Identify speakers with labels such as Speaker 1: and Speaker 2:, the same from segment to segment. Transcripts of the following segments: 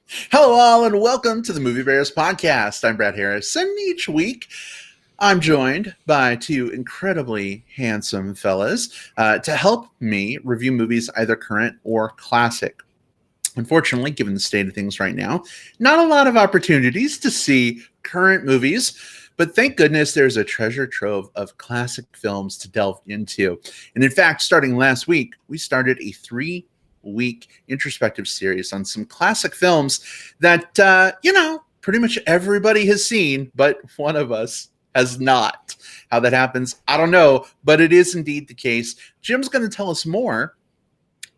Speaker 1: Hello, all, and welcome to the Movie Bears podcast. I'm Brad Harris, and each week I'm joined by two incredibly handsome fellas to help me review movies, either current or classic. Unfortunately, given the state of things right now, not a lot of opportunities to see current movies, but thank goodness there's a treasure trove of classic films to delve into. And in fact, starting last week, we started a 3-week introspective series on some classic films that, pretty much everybody has seen, but one of us has not. How that happens, I don't know, but it is indeed the case. Jim's going to tell us more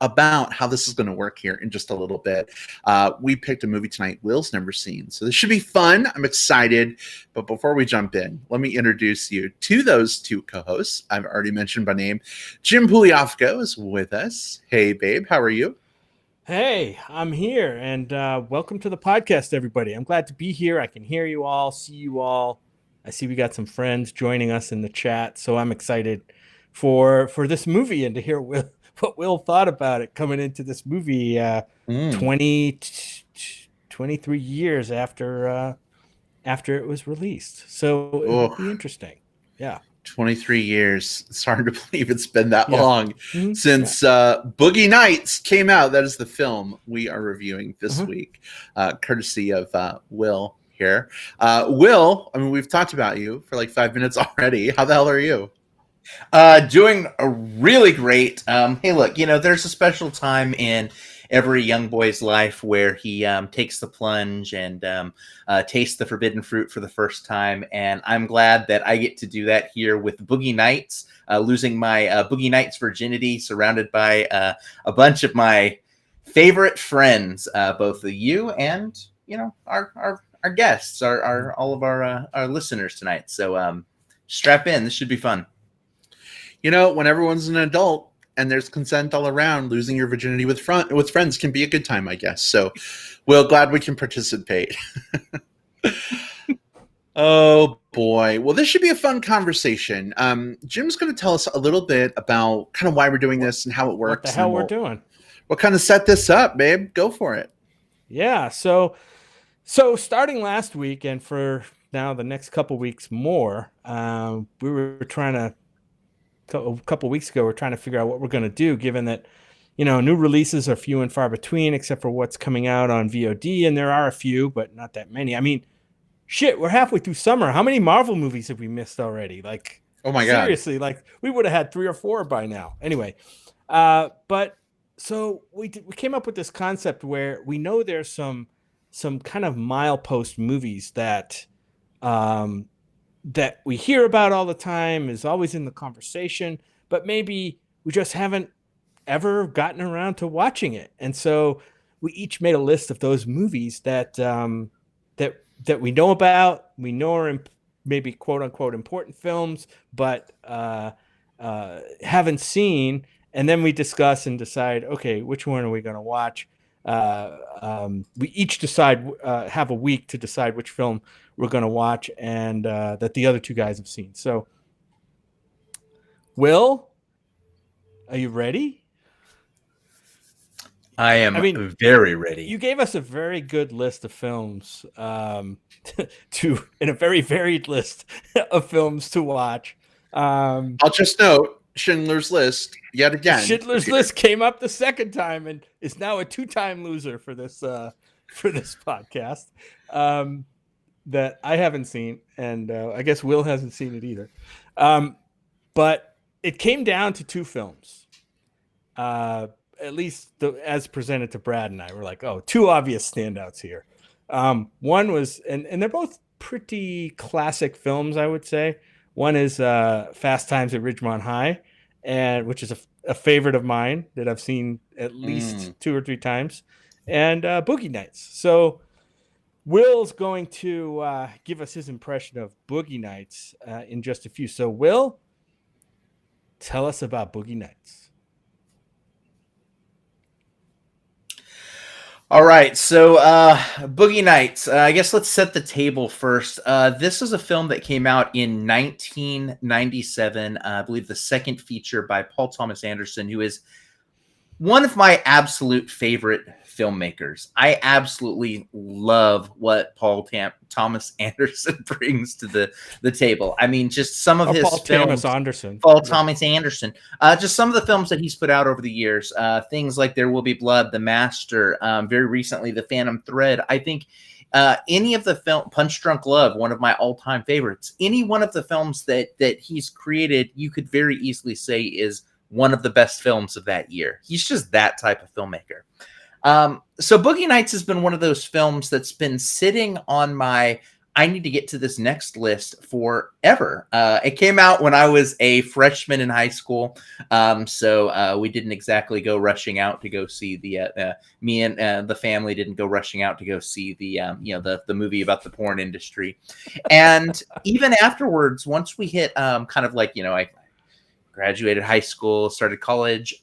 Speaker 1: about how this is going to work here in just a little bit. We picked a movie tonight Will's never seen, so this should be fun. I'm excited. But before we jump in, let me introduce you to those two co-hosts I've already mentioned by name. Jim Pugliafco is with us. Hey, babe, how are you?
Speaker 2: Hey, I'm here, and welcome to the podcast, everybody. I'm glad to be here. I can hear you all, see you all. I see we got some friends joining us in the chat, so I'm excited for this movie and to hear what Will thought about it coming into this movie 23 years after it was released. So it'll be interesting. Yeah.
Speaker 1: 23 years. It's hard to believe it's been that
Speaker 2: Yeah.
Speaker 1: long since Boogie Nights came out. That is the film we are reviewing this week, courtesy of Will here. Will, I mean, we've talked about you for like 5 minutes already. How the hell are you?
Speaker 3: Doing really great. Hey, look, there's a special time in every young boy's life where he takes the plunge and tastes the forbidden fruit for the first time. And I'm glad that I get to do that here with Boogie Nights, losing my Boogie Nights virginity, surrounded by a bunch of my favorite friends, both of you and, our guests, our all of our listeners tonight. So strap in. This should be fun.
Speaker 1: When everyone's an adult and there's consent all around, losing your virginity with friends can be a good time, I guess. So, Will, glad we can participate. Oh, boy. Well, this should be a fun conversation. Jim's going to tell us a little bit about kind of why we're doing this and how it works.
Speaker 2: What the hell we're doing.
Speaker 1: We'll kind of set this up, babe. Go for it.
Speaker 2: Yeah, so starting last week and for now the next couple weeks more, we were trying to a couple weeks ago, we're trying to figure out what we're going to do, given that, new releases are few and far between, except for what's coming out on VOD. And there are a few, but not that many. I mean, shit, we're halfway through summer. How many Marvel movies have we missed already? Like,
Speaker 1: oh my God,
Speaker 2: seriously, like we would have had 3 or 4 by now. Anyway, but so we came up with this concept where we know there's some kind of milepost movies that we hear about all the time, is always in the conversation, but maybe we just haven't ever gotten around to watching it. And so we each made a list of those movies that we know about, we know are maybe quote unquote important films, but haven't seen. And then we discuss and decide, okay, which one are we going to watch? We each have a week to decide which film we're going to watch, and that the other two guys have seen. So, Will, are you ready?
Speaker 3: I am very ready.
Speaker 2: You gave us a very good list of films, and a very varied list of films to watch.
Speaker 1: I'll just note Schindler's List yet again.
Speaker 2: Schindler's List came up the second time and is now a 2-time loser for this podcast. That I haven't seen, and I guess Will hasn't seen it either. But it came down to 2 films. At least as presented to Brad and I, we're like, 2 obvious standouts here. One was, and they're both pretty classic films, I would say. One is Fast Times at Ridgemont High, which is a favorite of mine that I've seen at least 2 or 3 times, and Boogie Nights. So Will's going to give us his impression of Boogie Nights in just a few. So, Will, tell us about Boogie Nights.
Speaker 3: All right, so Boogie Nights. I guess let's set the table first. This is a film that came out in 1997. I believe the second feature by Paul Thomas Anderson, who is one of my absolute favorite filmmakers. I absolutely love what Thomas Anderson brings to the table. I mean, just some of his
Speaker 2: Paul
Speaker 3: films.
Speaker 2: Thomas Anderson.
Speaker 3: Paul Thomas Anderson. Just some of the films that he's put out over the years. Things like There Will Be Blood, The Master, very recently, The Phantom Thread. I think any of the film, Punch Drunk Love, one of my all-time favorites. Any one of the films that he's created, you could very easily say is one of the best films of that year. He's just that type of filmmaker. So Boogie Nights has been one of those films that's been sitting on my I need to get to this next list forever. It came out when I was a freshman in high school, so we didn't exactly go rushing out to go see me and the family didn't go rushing out to go see the movie about the porn industry. And even afterwards, once we hit kind of like, I graduated high school, started college.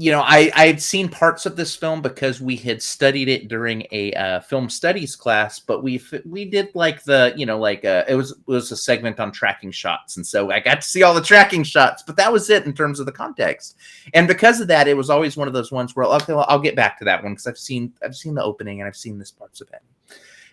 Speaker 3: I'd seen parts of this film because we had studied it during a film studies class, but we did like it was a segment on tracking shots, and so I got to see all the tracking shots, but that was it in terms of the context. And because of that, it was always one of those ones where I'll get back to that one because I've seen the opening and I've seen this parts of it.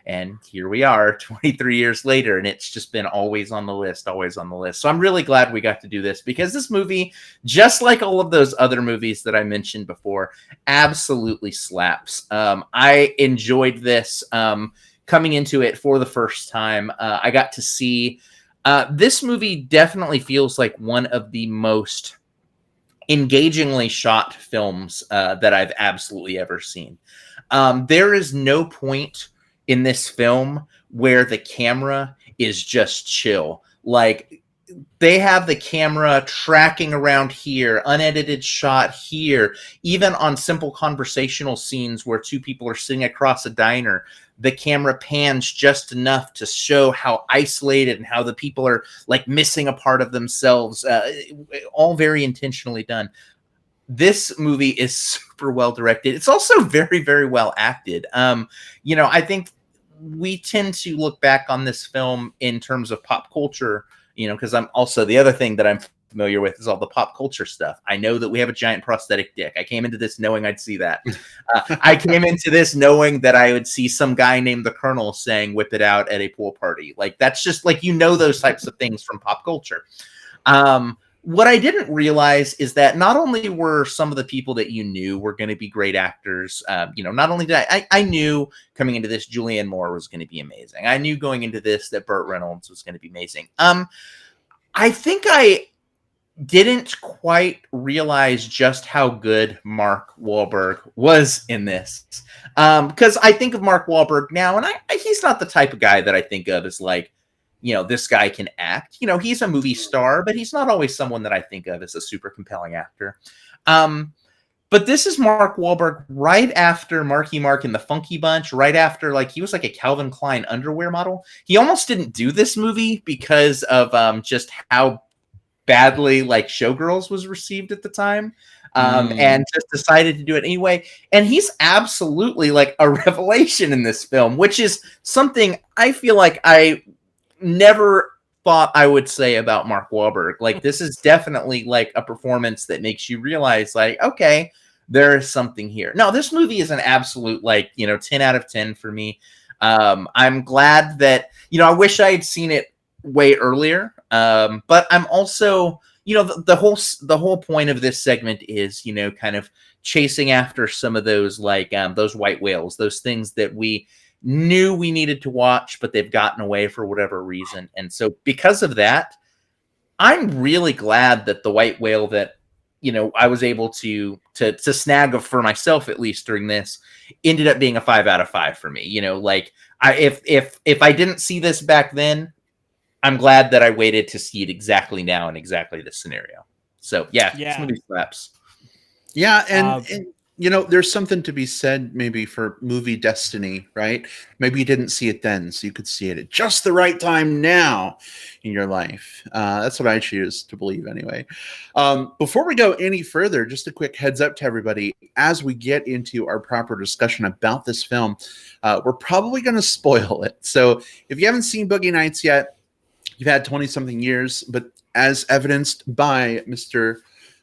Speaker 3: And here we are 23 years later, and it's just been always on the list. So I'm really glad we got to do this because this movie, just like all of those other movies that I mentioned before, absolutely slaps. I enjoyed this coming into it for the first time. I got to see this movie definitely feels like one of the most engagingly shot films that I've absolutely ever seen. There is no point in this film where the camera is just chill. Like, they have the camera tracking around here, unedited shot here, even on simple conversational scenes where two people are sitting across a diner, the camera pans just enough to show how isolated and how the people are like missing a part of themselves, all very intentionally done. This movie is super well directed. It's also very, very well acted. I think we tend to look back on this film in terms of pop culture, because I'm also, the other thing that I'm familiar with is all the pop culture stuff. I know that we have a giant prosthetic dick. I came into this knowing I'd see that. I came into this knowing that I would see some guy named the Colonel saying "whip it out" at a pool party. Like, that's just like, those types of things from pop culture. What I didn't realize is that not only were some of the people that you knew were going to be great actors, not only did I knew coming into this Julianne Moore was going to be amazing. I knew going into this that Burt Reynolds was going to be amazing. I think I didn't quite realize just how good Mark Wahlberg was in this. Because I think of Mark Wahlberg now, and he's not the type of guy that I think of as like, this guy can act. He's a movie star, but he's not always someone that I think of as a super compelling actor. But this is Mark Wahlberg right after Marky Mark and the Funky Bunch, right after, like, he was like a Calvin Klein underwear model. He almost didn't do this movie because of just how badly, like, Showgirls was received at the time. And just decided to do it anyway. And he's absolutely like a revelation in this film, which is something I feel like I never thought I would say about Mark Wahlberg. Like, this is definitely like a performance that makes you realize, like, okay, there is something here. No, this movie is an absolute, like, 10 out of 10 for me. I'm glad that, I wish I had seen it way earlier. But I'm also, the whole point of this segment is, kind of chasing after some of those, like, those white whales, those things that we knew we needed to watch, but they've gotten away for whatever reason. And so because of that, I'm really glad that the white whale that, I was able to snag for myself, at least during this, ended up being a 5 out of 5 for me. Like, if I didn't see this back then, I'm glad that I waited to see it exactly now in exactly this scenario. So yeah. This movie slaps.
Speaker 1: Yeah. And there's something to be said maybe for movie destiny, right? Maybe you didn't see it then, so you could see it at just the right time now in your life. That's what I choose to believe anyway. Before we go any further, just a quick heads up to everybody. As we get into our proper discussion about this film, we're probably going to spoil it. So if you haven't seen Boogie Nights yet, you've had 20-something years, but as evidenced by Mr.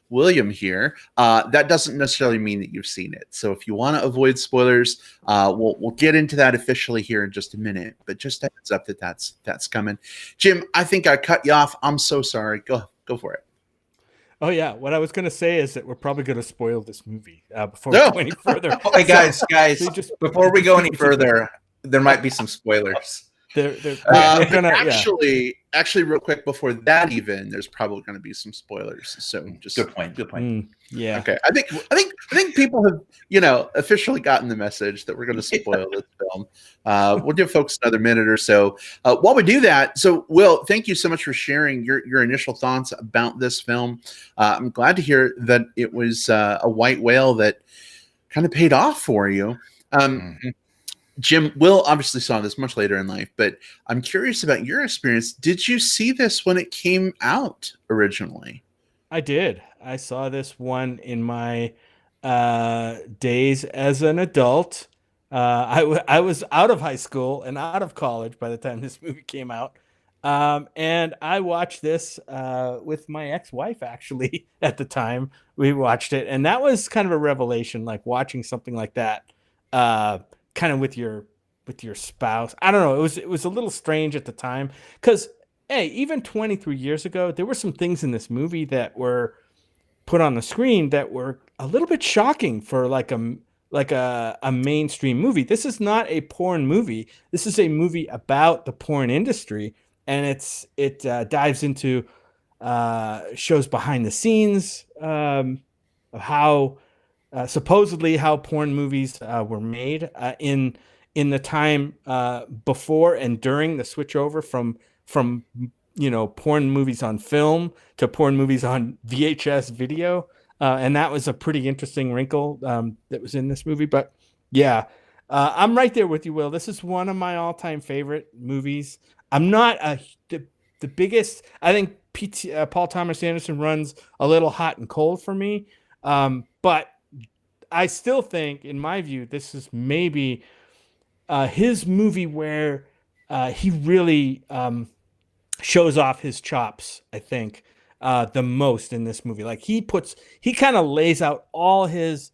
Speaker 1: William here, that doesn't necessarily mean that you've seen it. So if you want to avoid spoilers, we'll get into that officially here in just a minute. But just a heads up that that's coming. Jim, I think I cut you off. I'm so sorry. Go for it.
Speaker 2: Oh yeah, what I was going to say is that we're probably going to spoil this movie before we
Speaker 1: No.
Speaker 2: go any further.
Speaker 3: Hey guys,
Speaker 2: so just
Speaker 3: before we go any further, there might be some spoilers.
Speaker 2: we're gonna
Speaker 1: actually, real quick before that, even there's probably going to be some spoilers. So just
Speaker 3: Good point.
Speaker 2: Yeah.
Speaker 1: Okay. I think people have officially gotten the message that we're going to spoil this film. We'll give folks another minute or so while we do that. So, Will, thank you so much for sharing your initial thoughts about this film. I'm glad to hear that it was a white whale that kind of paid off for you. Jim, Will obviously saw this much later in life, but I'm curious about your experience. Did you see this when it came out originally?
Speaker 2: I did. I saw this one in my days as an adult. I was out of high school and out of college by the time this movie came out. And I watched this with my ex-wife, actually, at the time. We watched it, and that was kind of a revelation, like watching something like that kind of with your spouse. I don't know. It was a little strange at the time because, hey, even 23 years ago, there were some things in this movie that were put on the screen that were a little bit shocking for like a mainstream movie. This is not a porn movie. This is a movie about the porn industry, and it dives into shows behind the scenes of how supposedly how porn movies were made in the time before and during the switchover from porn movies on film to porn movies on VHS video. And that was a pretty interesting wrinkle that was in this movie. But yeah, I'm right there with you, Will. This is one of my all-time favorite movies. I'm not the biggest. I think Paul Thomas Anderson runs a little hot and cold for me. But I still think, in my view, this is maybe his movie where he really shows off his chops, I think, the most in this movie. Like he kind of lays out all his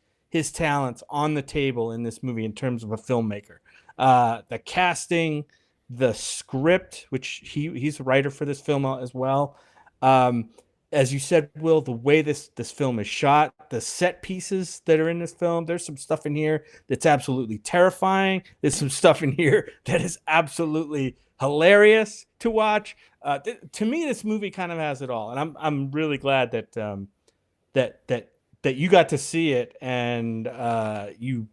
Speaker 2: talents on the table in this movie in terms of a filmmaker. The casting, the script, which he's a writer for this film as well. As you said, Will, the way this film is shot, the set pieces that are in this film, there's some stuff in here that's absolutely terrifying. There's some stuff in here that is absolutely hilarious to watch. To me, this movie kind of has it all, and I'm really glad that that you got to see it and you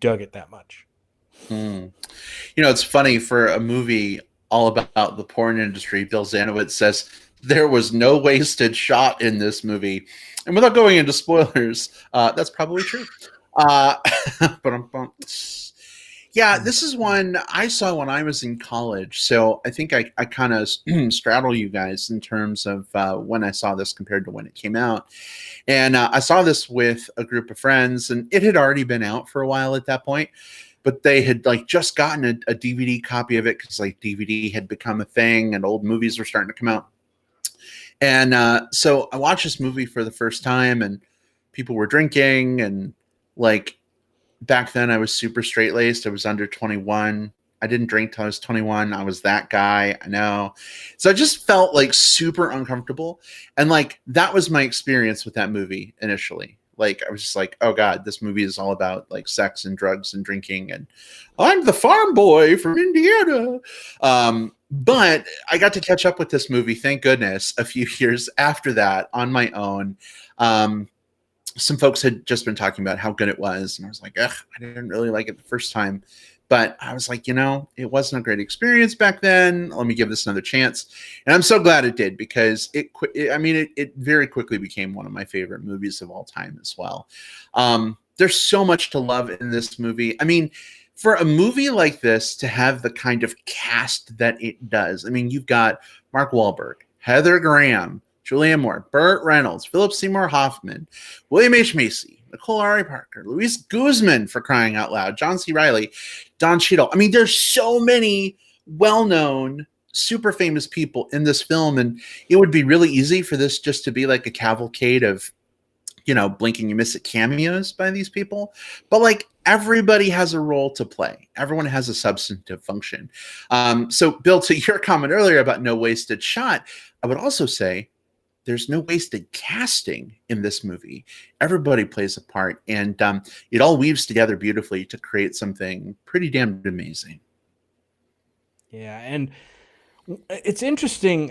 Speaker 2: dug it that much.
Speaker 1: It's funny, for a movie all about the porn industry, Bill Zanowitz says there was no wasted shot in this movie. And without going into spoilers, that's probably true. Yeah, this is one I saw when I was in college. So I think I kind of straddle you guys in terms of when I saw this compared to when it came out. And I saw this with a group of friends, and it had already been out for a while at that point. But they had just gotten a DVD copy of it because DVD had become a thing and old movies were starting to come out. And so I watched this movie for the first time, and people were drinking, and back then I was super straight-laced. I was under 21. I didn't drink till I was 21. I was that guy. I know. So I just felt super uncomfortable. And that was my experience with that movie initially. I was just oh God, this movie is all about sex and drugs and drinking, and I'm the farm boy from Indiana. But I got to catch up with this movie, thank goodness, a few years after that on my own. Some folks had just been talking about how good it was, and I was I didn't really like it the first time. But I was it wasn't a great experience back then. Let me give this another chance. And I'm so glad it did, because it very quickly became one of my favorite movies of all time as well. There's so much to love in this movie. For a movie like this to have the kind of cast that it does, you've got Mark Wahlberg, Heather Graham, Julianne Moore, Burt Reynolds, Philip Seymour Hoffman, William H. Macy, Nicole Ari Parker, Luis Guzman, for crying out loud, John C. Reilly, Don Cheadle. There's so many well-known, super famous people in this film, and it would be really easy for this just to be a cavalcade of blink and you miss it cameos by these people, but like everybody has a role to play. Everyone has a substantive function. So Bill, to your comment earlier about no wasted shot, I would also say there's no wasted casting in this movie. Everybody plays a part, and it all weaves together beautifully to create something pretty damn amazing.
Speaker 2: Yeah, and it's interesting.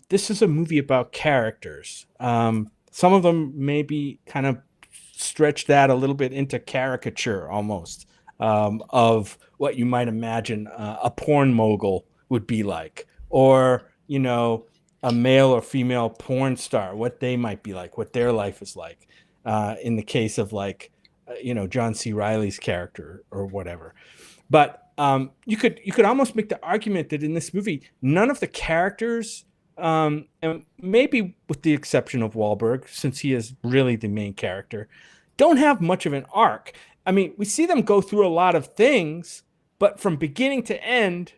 Speaker 2: This is a movie about characters. Some of them maybe kind of stretch that a little bit into caricature almost, of what you might imagine a porn mogul would be like, or a male or female porn star, what they might be like, what their life is like. In the case of like, John C. Reilly's character or whatever. But you could almost make the argument that in this movie, none of the characters, and maybe with the exception of Wahlberg, since he is really the main character, don't have much of an arc. I mean, we see them go through a lot of things, but from beginning to end,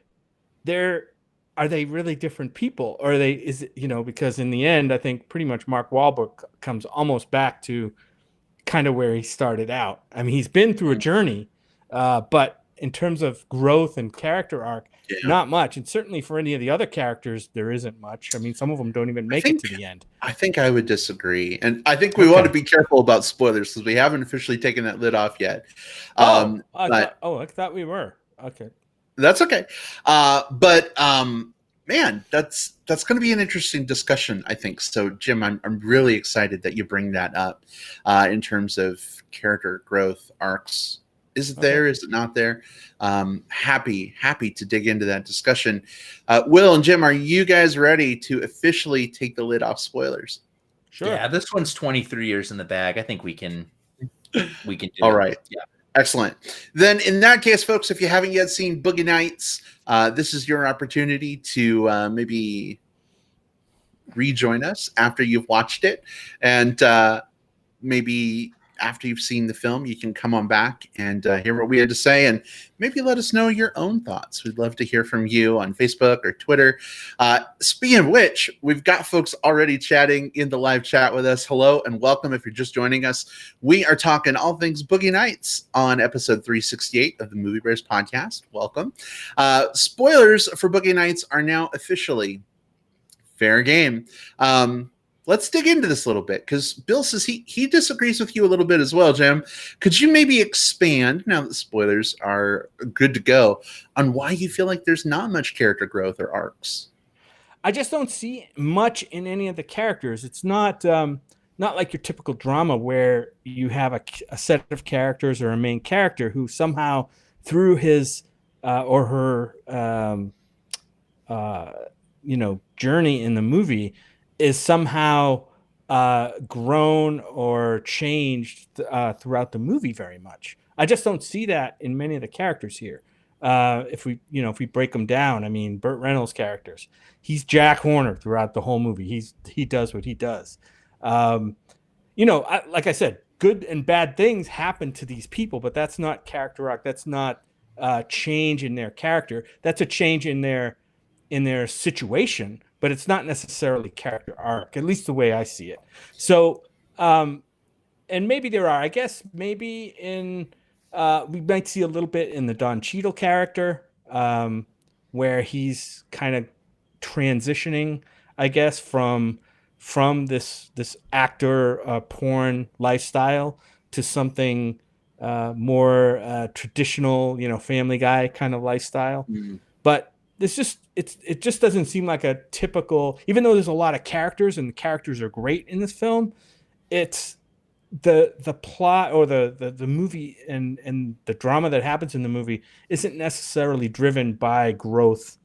Speaker 2: are they really different people? Or because in the end, I think pretty much Mark Wahlberg comes almost back to kind of where he started out. I mean, he's been through a journey, but in terms of growth and character arc, not much. And certainly for any of the other characters, there isn't much. I mean, some of them don't even make it to the end.
Speaker 1: I think I would disagree. And I think we want to be careful about spoilers because we haven't officially taken that lid off yet.
Speaker 2: I thought we were. Okay.
Speaker 1: That's okay. Man, that's going to be an interesting discussion, I think. So, Jim, I'm really excited that you bring that up in terms of character growth arcs. Is it there? Is it not there? Happy to dig into that discussion. Will and Jim, are you guys ready to officially take the lid off spoilers?
Speaker 2: Sure.
Speaker 3: Yeah, this one's 23 years in the bag. I think we can do
Speaker 1: All
Speaker 3: it.
Speaker 1: right. Yeah. Excellent. Then in that case, folks, if you haven't yet seen Boogie Nights, this is your opportunity to maybe rejoin us after you've watched it. And maybe after you've seen the film, you can come on back and hear what we had to say and maybe let us know your own thoughts. We'd love to hear from you on Facebook or Twitter. Speaking of which, we've got folks already chatting in the live chat with us. Hello and welcome if you're just joining us. We are talking all things Boogie Nights on episode 368 of the Movie Bears podcast. Welcome. Spoilers for Boogie Nights are now officially fair game. Let's dig into this a little bit because Bill says he disagrees with you a little bit as well, Jim. Could you maybe expand, now that spoilers are good to go, on why you feel like there's not much character growth or arcs?
Speaker 2: I just don't see much in any of the characters. It's not like your typical drama where you have a set of characters or a main character who somehow through his or her journey in the movie is somehow grown or changed throughout the movie very much. I just don't see that in many of the characters here. If we break them down, I mean, Burt Reynolds' characters, he's Jack Horner throughout the whole movie. He does what he does. Like I said, good and bad things happen to these people, but that's not character arc. That's not change in their character. That's a change in their situation, but it's not necessarily character arc, at least the way I see it. So, and maybe there are, I guess, maybe we might see a little bit in the Don Cheadle character, where he's kind of transitioning, I guess, from this actor porn lifestyle to something more traditional, Family Guy kind of lifestyle. Mm-hmm. But it just doesn't seem like a typical, even though there's a lot of characters and the characters are great in this film, it's the plot or the movie and the drama that happens in the movie isn't necessarily driven by growth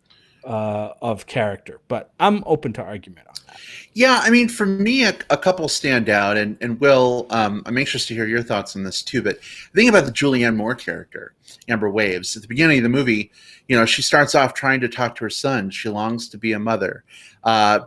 Speaker 2: of character. But I'm open to argument on that.
Speaker 1: Yeah, I mean, for me, a couple stand out, and Will, I'm anxious to hear your thoughts on this too. But think about the Julianne Moore character, Amber Waves. At the beginning of the movie, she starts off trying to talk to her son. She longs to be a mother.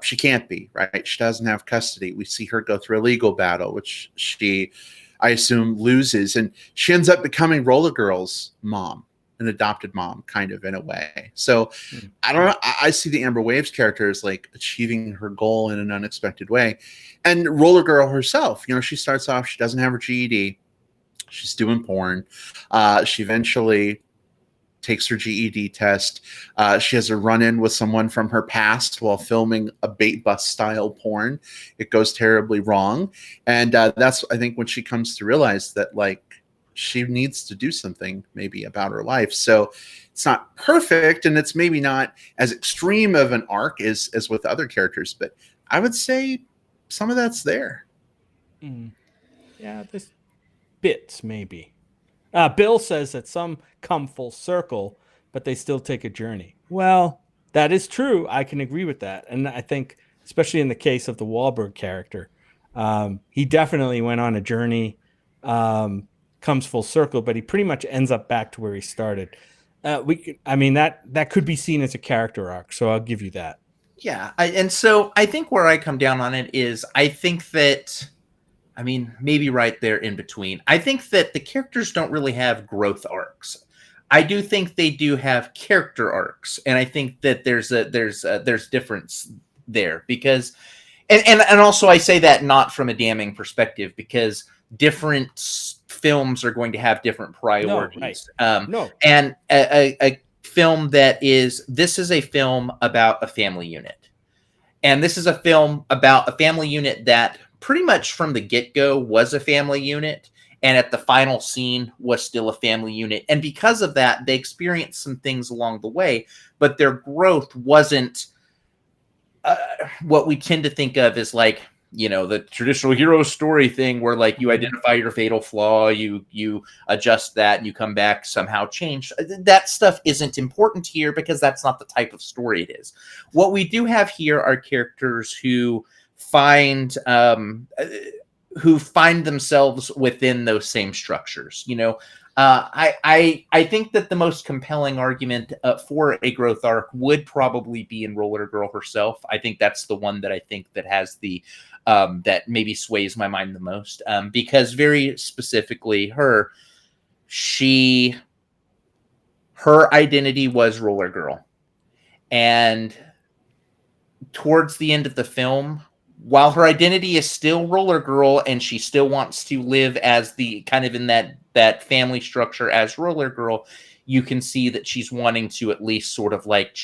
Speaker 1: She can't be, right? She doesn't have custody. We see her go through a legal battle, which she, I assume, loses, and she ends up becoming Roller Girl's mom. an adopted mom, kind of in a way. So
Speaker 2: Hmm.
Speaker 1: I don't know. I see the Amber Waves character as like achieving her goal in an unexpected way. And Roller Girl herself, she starts off, she doesn't have her GED. She's doing porn. She eventually takes her GED test. She has a run-in with someone from her past while filming a bait bus style porn. It goes terribly wrong. And that's, I think, when she comes to realize that, like, she needs to do something maybe about her life. So it's not perfect, and it's maybe not as extreme of an arc as with other characters, but I would say some of that's there.
Speaker 2: Yeah, there's bits maybe. Bill says that some come full circle, but they still take a journey. Well, that is true. I can agree with that. And I think, especially in the case of the Wahlberg character, he definitely went on a journey, comes full circle, but he pretty much ends up back to where he started. That could be seen as a character arc, so I'll give you that.
Speaker 3: Yeah. And so I think where I come down on it is I think that, maybe right there in between. I think that the characters don't really have growth arcs. I do think they do have character arcs, and I think that there's difference there because, and also I say that not from a damning perspective because different films are going to have different priorities.
Speaker 2: No.
Speaker 3: And a film this is a film about a family unit, and this is a film about a family unit that pretty much from the get-go was a family unit, and at the final scene was still a family unit. And because of that, they experienced some things along the way, but their growth wasn't what we tend to think of as like, the traditional hero story thing where like you identify your fatal flaw, you adjust that, and you come back somehow changed. That stuff isn't important here because that's not the type of story it is. What we do have here are characters who find themselves within those same structures. I think that the most compelling argument for a growth arc would probably be in Roller Girl herself. I think that's the one that I think that has the that maybe sways my mind the most because very specifically her identity was Roller Girl, and towards the end of the film, while her identity is still Roller Girl and she still wants to live as the kind of in that family structure as Roller Girl, you can see that she's wanting to at least sort of like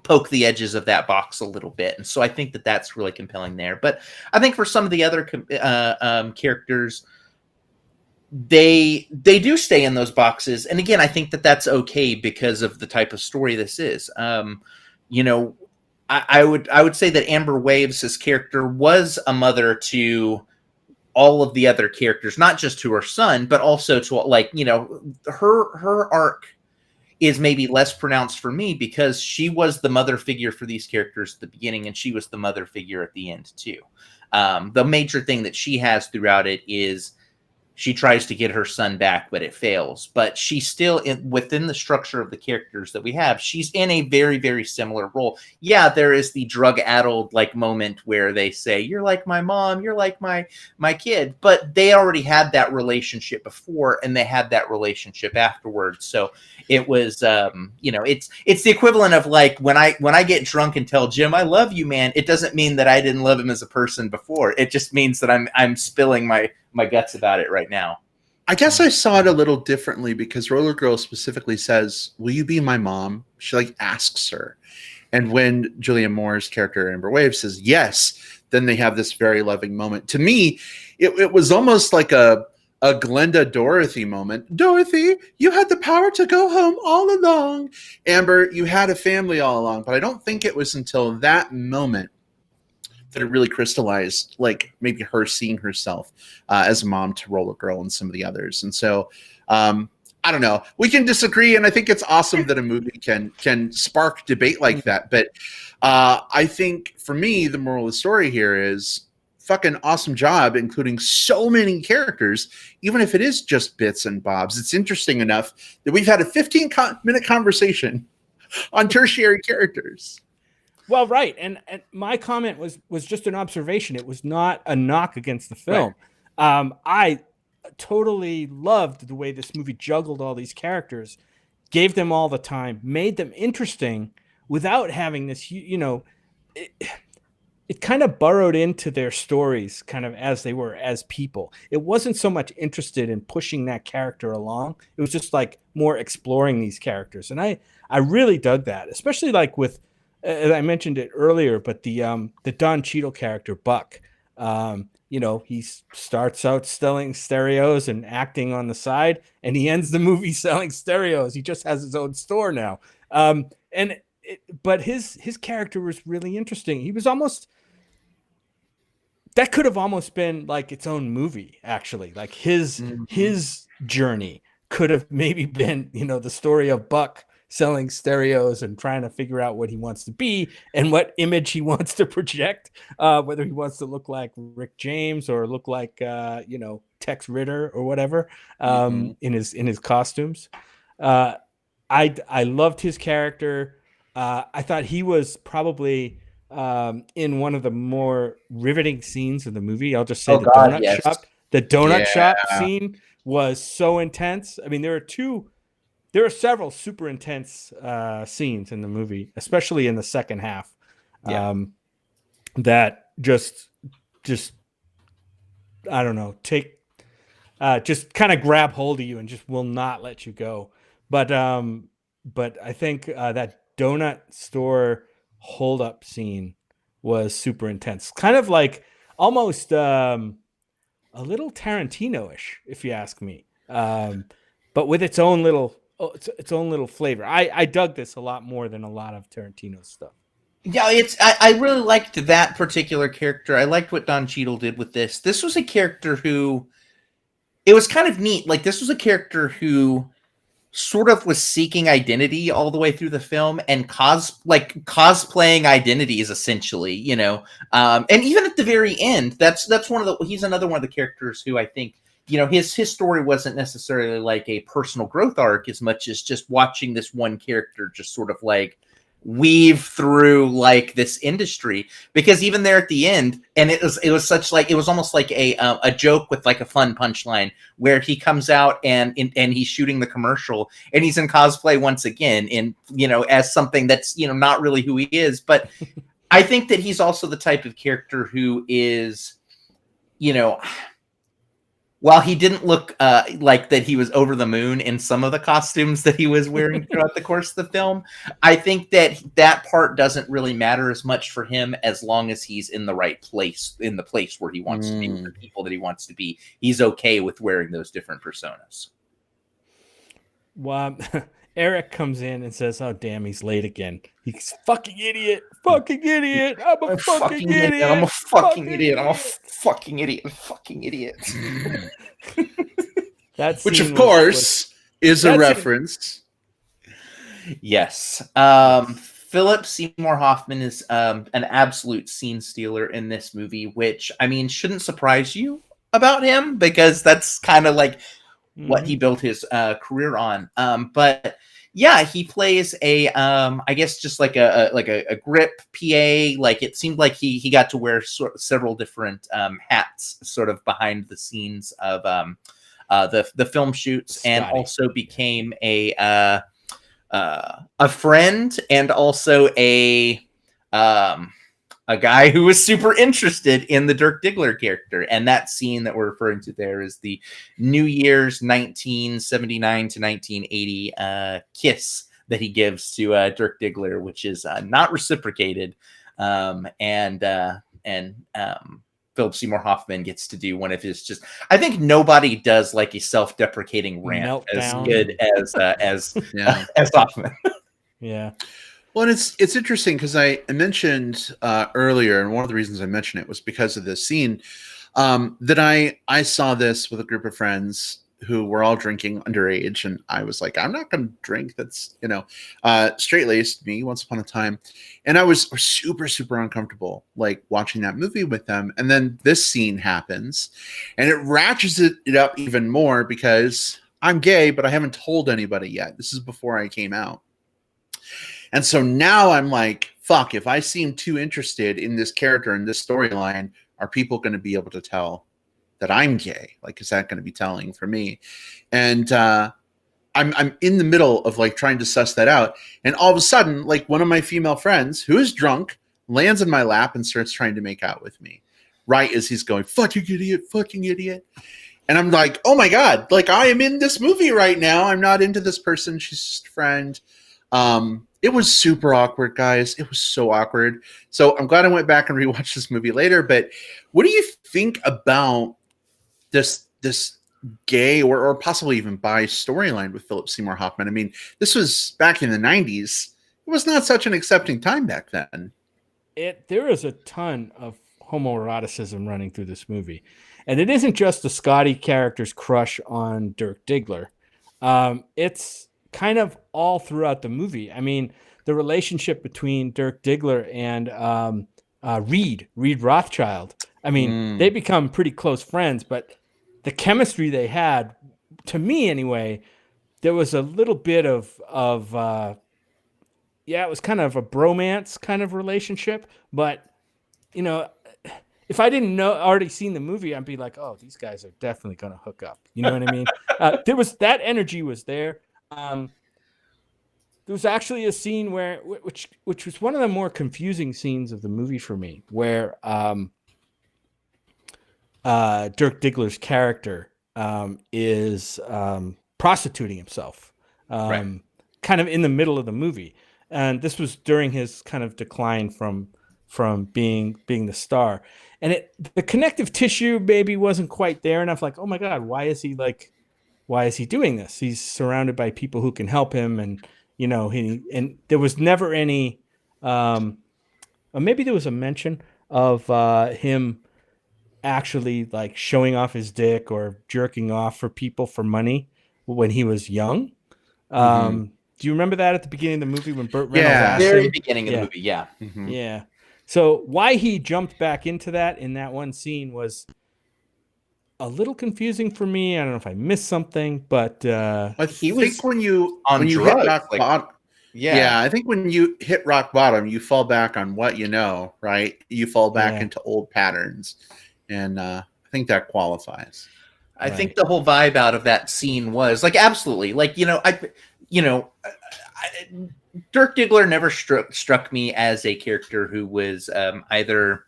Speaker 3: poke the edges of that box a little bit. And so I think that that's really compelling there. But I think for some of the other characters, they do stay in those boxes. And again, I think that that's okay because of the type of story this is. I would say that Amber Waves' character was a mother to all of the other characters, not just to her son, but also to her arc is maybe less pronounced for me because she was the mother figure for these characters at the beginning, and she was the mother figure at the end too. The major thing that she has throughout it is she tries to get her son back, but it fails. But she's still within the structure of the characters that we have. She's in a very, very similar role. Yeah, there is the drug-addled moment where they say, "You're like my mom, you're like my kid," but they already had that relationship before, and they had that relationship afterwards. So it was, it's the equivalent of like when I get drunk and tell Jim, "I love you, man." It doesn't mean that I didn't love him as a person before. It just means that I'm spilling my guts about it right now.
Speaker 1: I guess I saw it a little differently because Roller Girl specifically says, "Will you be my mom?" She asks her. And when Julianne Moore's character Amber Waves says yes, then they have this very loving moment. To me, it was almost like a Glenda Dorothy moment. "Dorothy, you had the power to go home all along. Amber, you had a family all along." But I don't think it was until that moment that it really crystallized, like maybe her seeing herself as a mom to Roller Girl and some of the others. And so I don't know. We can disagree, and I think it's awesome that a movie can spark debate like that. But I think for me, the moral of the story here is fucking awesome job, including so many characters, even if it is just bits and bobs. It's interesting enough that we've had a 15-minute conversation on tertiary characters.
Speaker 2: Well, right, and my comment was just an observation. It was not a knock against the film. Right. I totally loved the way this movie juggled all these characters, gave them all the time, made them interesting without having this, it kind of burrowed into their stories kind of as they were as people. It wasn't so much interested in pushing that character along. It was just like more exploring these characters. And I really dug that, especially like with, I mentioned it earlier, but the Don Cheadle character, Buck, he starts out selling stereos and acting on the side, and he ends the movie selling stereos. He just has his own store now. But his character was really interesting. He was almost, that could have almost been like its own movie, actually. Like his journey could have maybe been, the story of Buck selling stereos and trying to figure out what he wants to be and what image he wants to project, whether he wants to look like Rick James or look like, Tex Ritter or whatever, in his costumes. I loved his character. I thought he was probably in one of the more riveting scenes of the movie. I'll just say donut shop. The donut shop scene was so intense. I mean, there are several super intense scenes in the movie, especially in the second half, that just I don't know, just kind of grab hold of you and just will not let you go. But I think that donut store holdup scene was super intense, kind of like almost a little Tarantino-ish, if you ask me, but with its own little flavor. I dug this a lot more than a lot of Tarantino's stuff.
Speaker 3: Yeah, I really liked that particular character. I liked what Don Cheadle did with this. This was a character who, it was kind of neat. Like, this was a character who sort of was seeking identity all the way through the film and cosplaying identities, essentially, and even at the very end, that's he's another one of the characters who I think, his story wasn't necessarily like a personal growth arc as much as just watching this one character just sort of like weave through like this industry, because even there at the end, and it was such like, it was almost like a joke with like a fun punchline where he comes out and he's shooting the commercial and he's in cosplay once again, in as something that's not really who he is. But I think that he's also the type of character who is, while he didn't look like that he was over the moon in some of the costumes that he was wearing throughout the course of the film, I think that part doesn't really matter as much for him as long as he's in the right place, in the place where he wants to be, with the people that he wants to be. He's okay with wearing those different personas.
Speaker 2: Well, Eric comes in and says, "Oh, damn, he's late again. He's fucking idiot. Fucking idiot. I'm a fucking idiot.
Speaker 3: I'm a fucking idiot. I'm a fucking idiot. I'm a fucking idiot."
Speaker 1: Which, of course, is a reference.
Speaker 3: Yes. Philip Seymour Hoffman is an absolute scene stealer in this movie, which, I mean, shouldn't surprise you about him, because that's kind of like what he built his career on. But yeah, he plays a I guess just like a grip PA. Like, it seemed like he got to wear several different hats sort of behind the scenes of the film shoots, and also became a friend, and also a guy who was super interested in the Dirk Diggler character. And that scene that we're referring to there is the New Year's 1979 to 1980 kiss that he gives to Dirk Diggler, which is not reciprocated. And Philip Seymour Hoffman gets to do one of his I think nobody does like a self-deprecating rant as good as Hoffman.
Speaker 2: Yeah.
Speaker 1: Well, and it's interesting because I mentioned earlier, and one of the reasons I mentioned it was because of this scene, that I saw this with a group of friends who were all drinking underage, and I was like, I'm not going to drink. That's, straight-laced me once upon a time. And I was super, super uncomfortable, like, watching that movie with them. And then this scene happens, and it ratchets it up even more because I'm gay, but I haven't told anybody yet. This is before I came out. And so now I'm like, fuck, if I seem too interested in this character and this storyline, are people going to be able to tell that I'm gay? Like, is that going to be telling for me? And I'm in the middle of like trying to suss that out, and all of a sudden, like one of my female friends who is drunk lands in my lap and starts trying to make out with me, right as he's going, "Fucking idiot, fucking idiot," and I'm like, "Oh my god!" Like I am in this movie right now. I'm not into this person. She's just a friend. It was super awkward, guys. It was so awkward. So I'm glad I went back and rewatched this movie later. But what do you think about this gay or possibly even bi storyline with Philip Seymour Hoffman? I mean, this was back in the 90s. It was not such an accepting time back then.
Speaker 2: There is a ton of homoeroticism running through this movie. And it isn't just the Scotty character's crush on Dirk Diggler. It's kind of all throughout the movie. I mean, the relationship between Dirk Diggler and Reed Rothschild. I mean, they become pretty close friends, but the chemistry they had, to me anyway, there was a little bit of it was kind of a bromance kind of relationship. But, you know, if I didn't already seen the movie, I'd be like, oh, these guys are definitely going to hook up. You know what I mean? There was that energy was there. There was actually a scene which was one of the more confusing scenes of the movie for me, where Dirk Diggler's character is prostituting himself, kind of in the middle of the movie, and this was during his kind of decline from being the star, and the connective tissue maybe wasn't quite there enough. Like, oh my God, why is he doing this? He's surrounded by people who can help him, and you know, and there was never any, or maybe there was a mention of him actually like showing off his dick or jerking off for people for money when he was young. Do you remember that at the beginning of the movie when Burt Reynolds asked him?
Speaker 3: Very beginning of the movie, yeah.
Speaker 1: Mm-hmm.
Speaker 2: Yeah. So why he jumped back into that in that one scene was a little confusing for me. I don't know if I missed something, but
Speaker 1: I think when you
Speaker 3: drugs,
Speaker 1: hit rock
Speaker 3: like,
Speaker 1: bottom,
Speaker 3: yeah,
Speaker 1: I think when you hit rock bottom, you fall back on what you know, right? You fall back into old patterns, and I think that qualifies.
Speaker 3: I think the whole vibe out of that scene was like absolutely like Dirk Diggler never struck me as a character who was either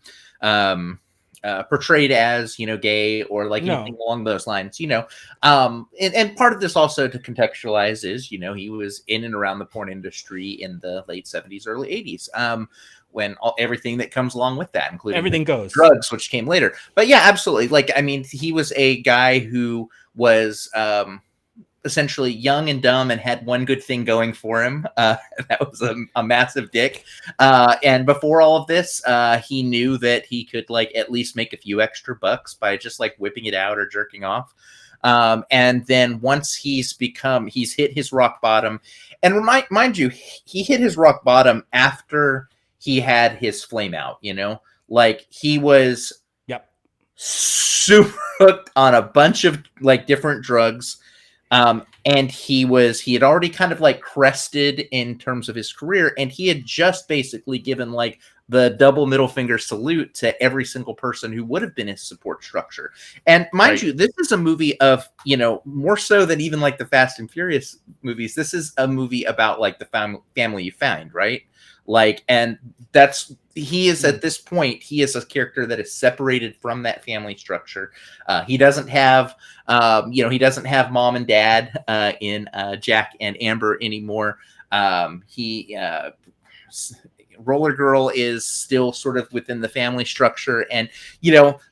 Speaker 3: portrayed as gay or like anything along those lines, and part of this also to contextualize is he was in and around the porn industry in the late 70s, early 80s, when everything that comes along with that, including
Speaker 2: everything goes
Speaker 3: drugs, which came later. But yeah, absolutely. Like, I mean, he was a guy who was essentially young and dumb and had one good thing going for him. That was a massive dick. And before all of this, he knew that he could like at least make a few extra bucks by just like whipping it out or jerking off. And then once he's hit his rock bottom, and mind you, he hit his rock bottom after he had his flame out, like he was super hooked on a bunch of like different drugs. And he had already kind of like crested in terms of his career, and he had just basically given like the double middle finger salute to every single person who would have been his support structure. And mind you, this is a movie of, more so than even like the Fast and Furious movies. This is a movie about like the family you find, right? Like, and he is at this point, he is a character that is separated from that family structure. He doesn't have, mom and dad in Jack and Amber anymore. Roller Girl is still sort of within the family structure, and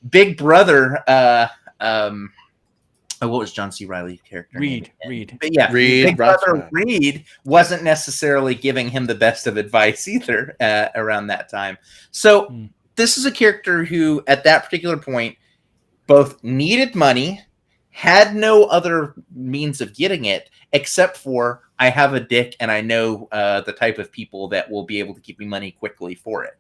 Speaker 3: Big Brother. What was John C. Reilly's character?
Speaker 2: Reed.
Speaker 3: But yeah,
Speaker 1: Reed.
Speaker 3: Big Brother Reed wasn't necessarily giving him the best of advice either around that time. So this is a character who, at that particular point, both needed money, had no other means of getting it, except for I have a dick and I know the type of people that will be able to give me money quickly for it.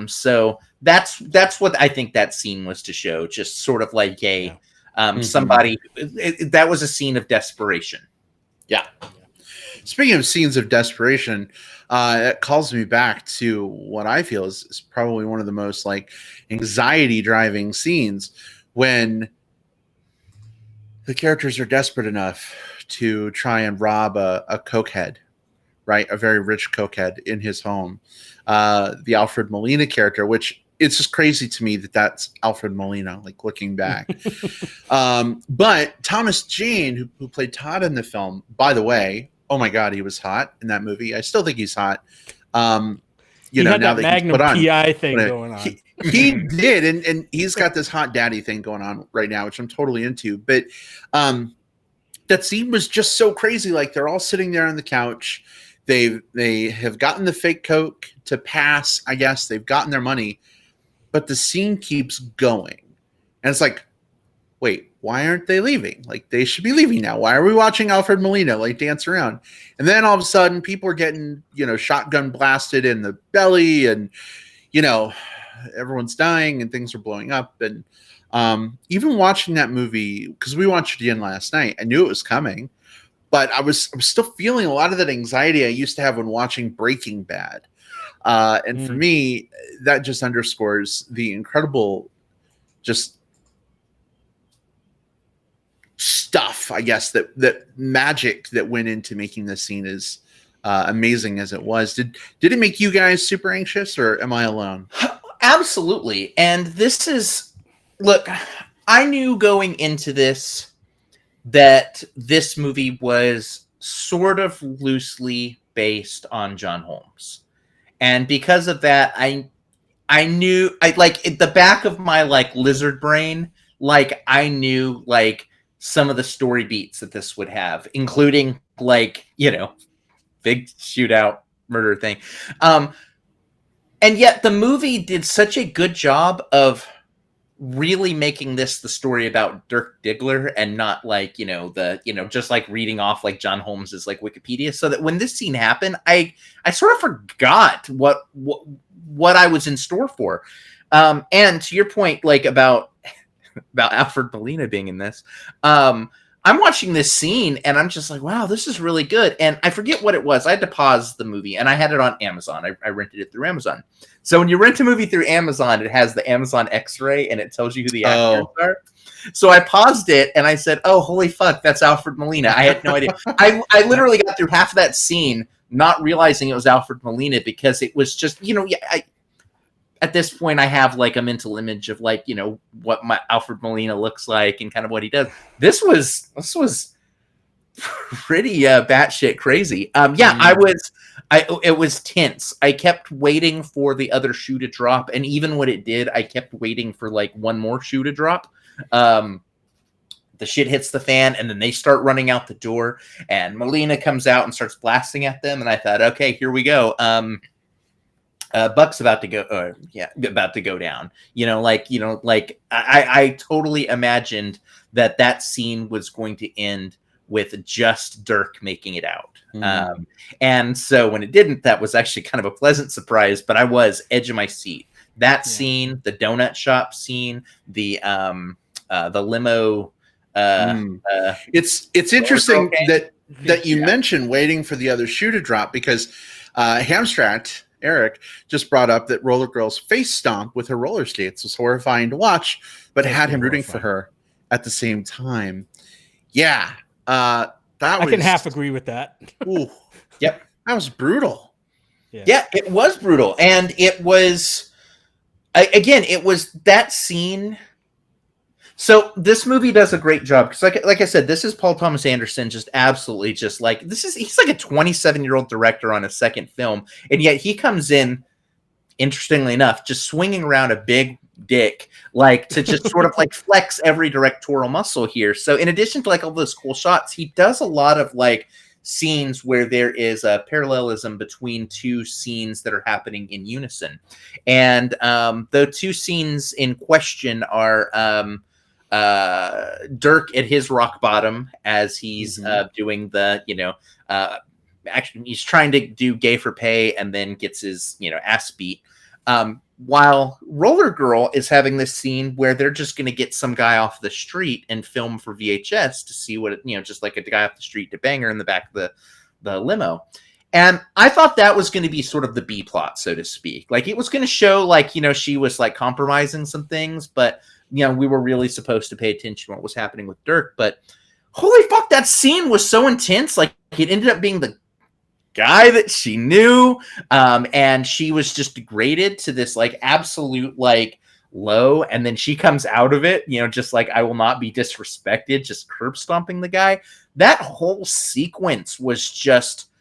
Speaker 3: So that's what I think that scene was to show, just sort of like a somebody that was a scene of desperation.
Speaker 1: Yeah. Speaking of scenes of desperation, it calls me back to what I feel is probably one of the most like anxiety driving scenes when the characters are desperate enough to try and rob a cokehead, right? A very rich cokehead in his home. The Alfred Molina character, which it's just crazy to me that that's Alfred Molina, like looking back. But Thomas Jane, who played Todd in the film, by the way, oh my God, he was hot in that movie. I still think he's hot.
Speaker 2: He had that Magnum PI thing going on.
Speaker 1: He did, and he's got this hot daddy thing going on right now, which I'm totally into. But that scene was just so crazy. Like they're all sitting there on the couch. They have gotten the fake Coke to pass, I guess. They've gotten their money, but the scene keeps going. And it's like, wait, why aren't they leaving? Like, they should be leaving now. Why are we watching Alfred Molina, like, dance around? And then all of a sudden, people are getting, shotgun blasted in the belly, and, everyone's dying, and things are blowing up. And even watching that movie, because we watched it again last night, I knew it was coming, but I was still feeling a lot of that anxiety I used to have when watching Breaking Bad. And for me, that just underscores the incredible just stuff, I guess, that magic that went into making this scene as amazing as it was. Did it make you guys super anxious, or am I alone?
Speaker 3: Absolutely. And this is, look, I knew going into this that this movie was sort of loosely based on John Holmes. And because of that, I knew, at the back of my, lizard brain, I knew, some of the story beats that this would have, including, big shootout murder thing. And yet the movie did such a good job of really making this the story about Dirk Diggler and not just reading off John Holmes's Wikipedia, so that when this scene happened, I sort of forgot what I was in store for. And to your point, about Alfred Molina being in this, I'm watching this scene and I'm just like, wow, this is really good. And I forget what it was. I had to pause the movie, and I had it on Amazon. I rented it through Amazon. So when you rent a movie through Amazon, it has the Amazon X-ray and it tells you who the actors are. So I paused it and I said, oh, holy fuck, that's Alfred Molina. I had no idea. I literally got through half of that scene not realizing it was Alfred Molina, because it was just, at this point, I have a mental image of what my Alfred Molina looks like and kind of what he does. This was pretty batshit crazy. It was tense. I kept waiting for the other shoe to drop, and even when it did, I kept waiting for one more shoe to drop. The shit hits the fan, and then they start running out the door, and Molina comes out and starts blasting at them, and I thought, okay, here we go. Buck's about to go down. I totally imagined that scene was going to end with just Dirk making it out. And so when it didn't, that was actually kind of a pleasant surprise, but I was edge of my seat. That scene, the donut shop scene, the limo.
Speaker 1: It's interesting that you mentioned waiting for the other shoe to drop, because Hamstracked Eric just brought up that Roller Girl's face stomp with her roller skates was horrifying to watch, but had him rooting for her at the same time. Yeah. I
Speaker 2: can half agree with that.
Speaker 1: Ooh,
Speaker 3: yep.
Speaker 1: That was brutal.
Speaker 3: Yeah, it was brutal. And it was, it was that scene. So this movie does a great job, because like I said, this is Paul Thomas Anderson, just absolutely just he's like a 27-year-old director on a second film, and yet he comes in, interestingly enough, just swinging around a big dick, to just sort of flex every directorial muscle here. So in addition to all those cool shots, he does a lot of scenes where there is a parallelism between two scenes that are happening in unison. And the two scenes in question are Dirk at his rock bottom as he's doing the, actually he's trying to do Gay for Pay and then gets his, ass beat. While Roller Girl is having this scene where they're just going to get some guy off the street and film for VHS to see what, just like a guy off the street to bang her in the back of the limo. And I thought that was going to be sort of the B plot, so to speak. It was going to show she was compromising some things, but we were really supposed to pay attention to what was happening with Dirk. But holy fuck, that scene was so intense. Like, it ended up being the guy that she knew, and she was just degraded to this like absolute like low, and then she comes out of it, just like, I will not be disrespected, just curb stomping the guy. That whole sequence was just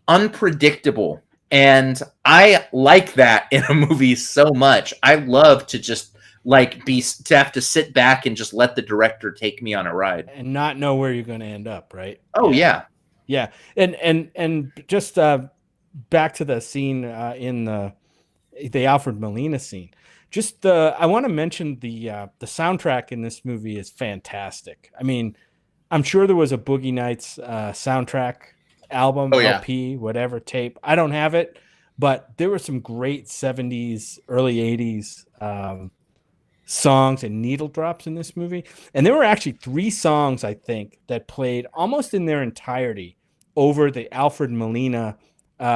Speaker 3: unpredictable, and I like that in a movie so much. I love to just like to have to sit back and just let the director take me on a ride
Speaker 2: and not know where you're going to end up, right?
Speaker 3: Oh yeah.
Speaker 2: And just back to the scene in the Alfred Molina scene. Just I want to mention the soundtrack in this movie is fantastic. I mean, I'm sure there was a Boogie Nights soundtrack album, LP, whatever, tape. I don't have it, but there were some great 70s, early 80s songs and needle drops in this movie. And there were actually 3 songs, I think, that played almost in their entirety over the Alfred Molina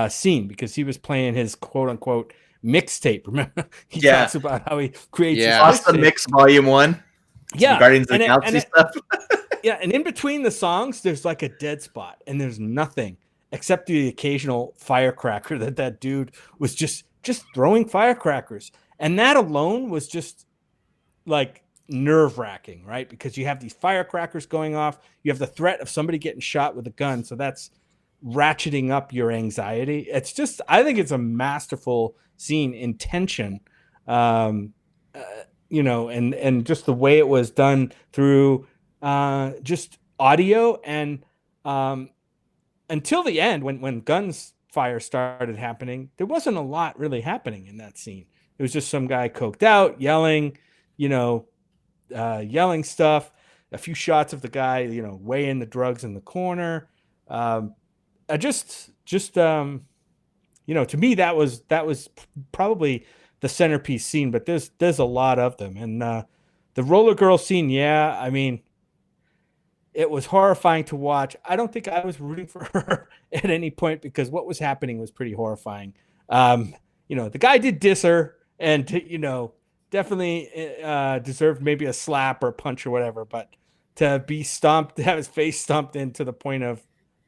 Speaker 2: scene, because he was playing his quote unquote mixtape. Remember, he talks about how he creates his
Speaker 3: Awesome Mix Volume 1.
Speaker 2: Yeah.
Speaker 3: Guardians of the Galaxy stuff.
Speaker 2: Yeah, and in between the songs, there's like a dead spot, and there's nothing except the occasional firecracker that dude was just throwing firecrackers. And that alone was just like nerve-wracking, right? Because you have these firecrackers going off, you have the threat of somebody getting shot with a gun, so that's ratcheting up your anxiety. It's just, I think it's a masterful scene in tension, and just the way it was done through just audio, and until the end, when gunfire started happening, there wasn't a lot really happening in that scene. It was just some guy coked out yelling, yelling stuff, a few shots of the guy, weighing the drugs in the corner. To me, that was probably the centerpiece scene, but there's a lot of them. And the roller girl scene, I mean, it was horrifying to watch. I don't think I was rooting for her at any point, because what was happening was pretty horrifying. The guy did diss her, and definitely deserved maybe a slap or a punch or whatever, but to have his face stomped in to the point of,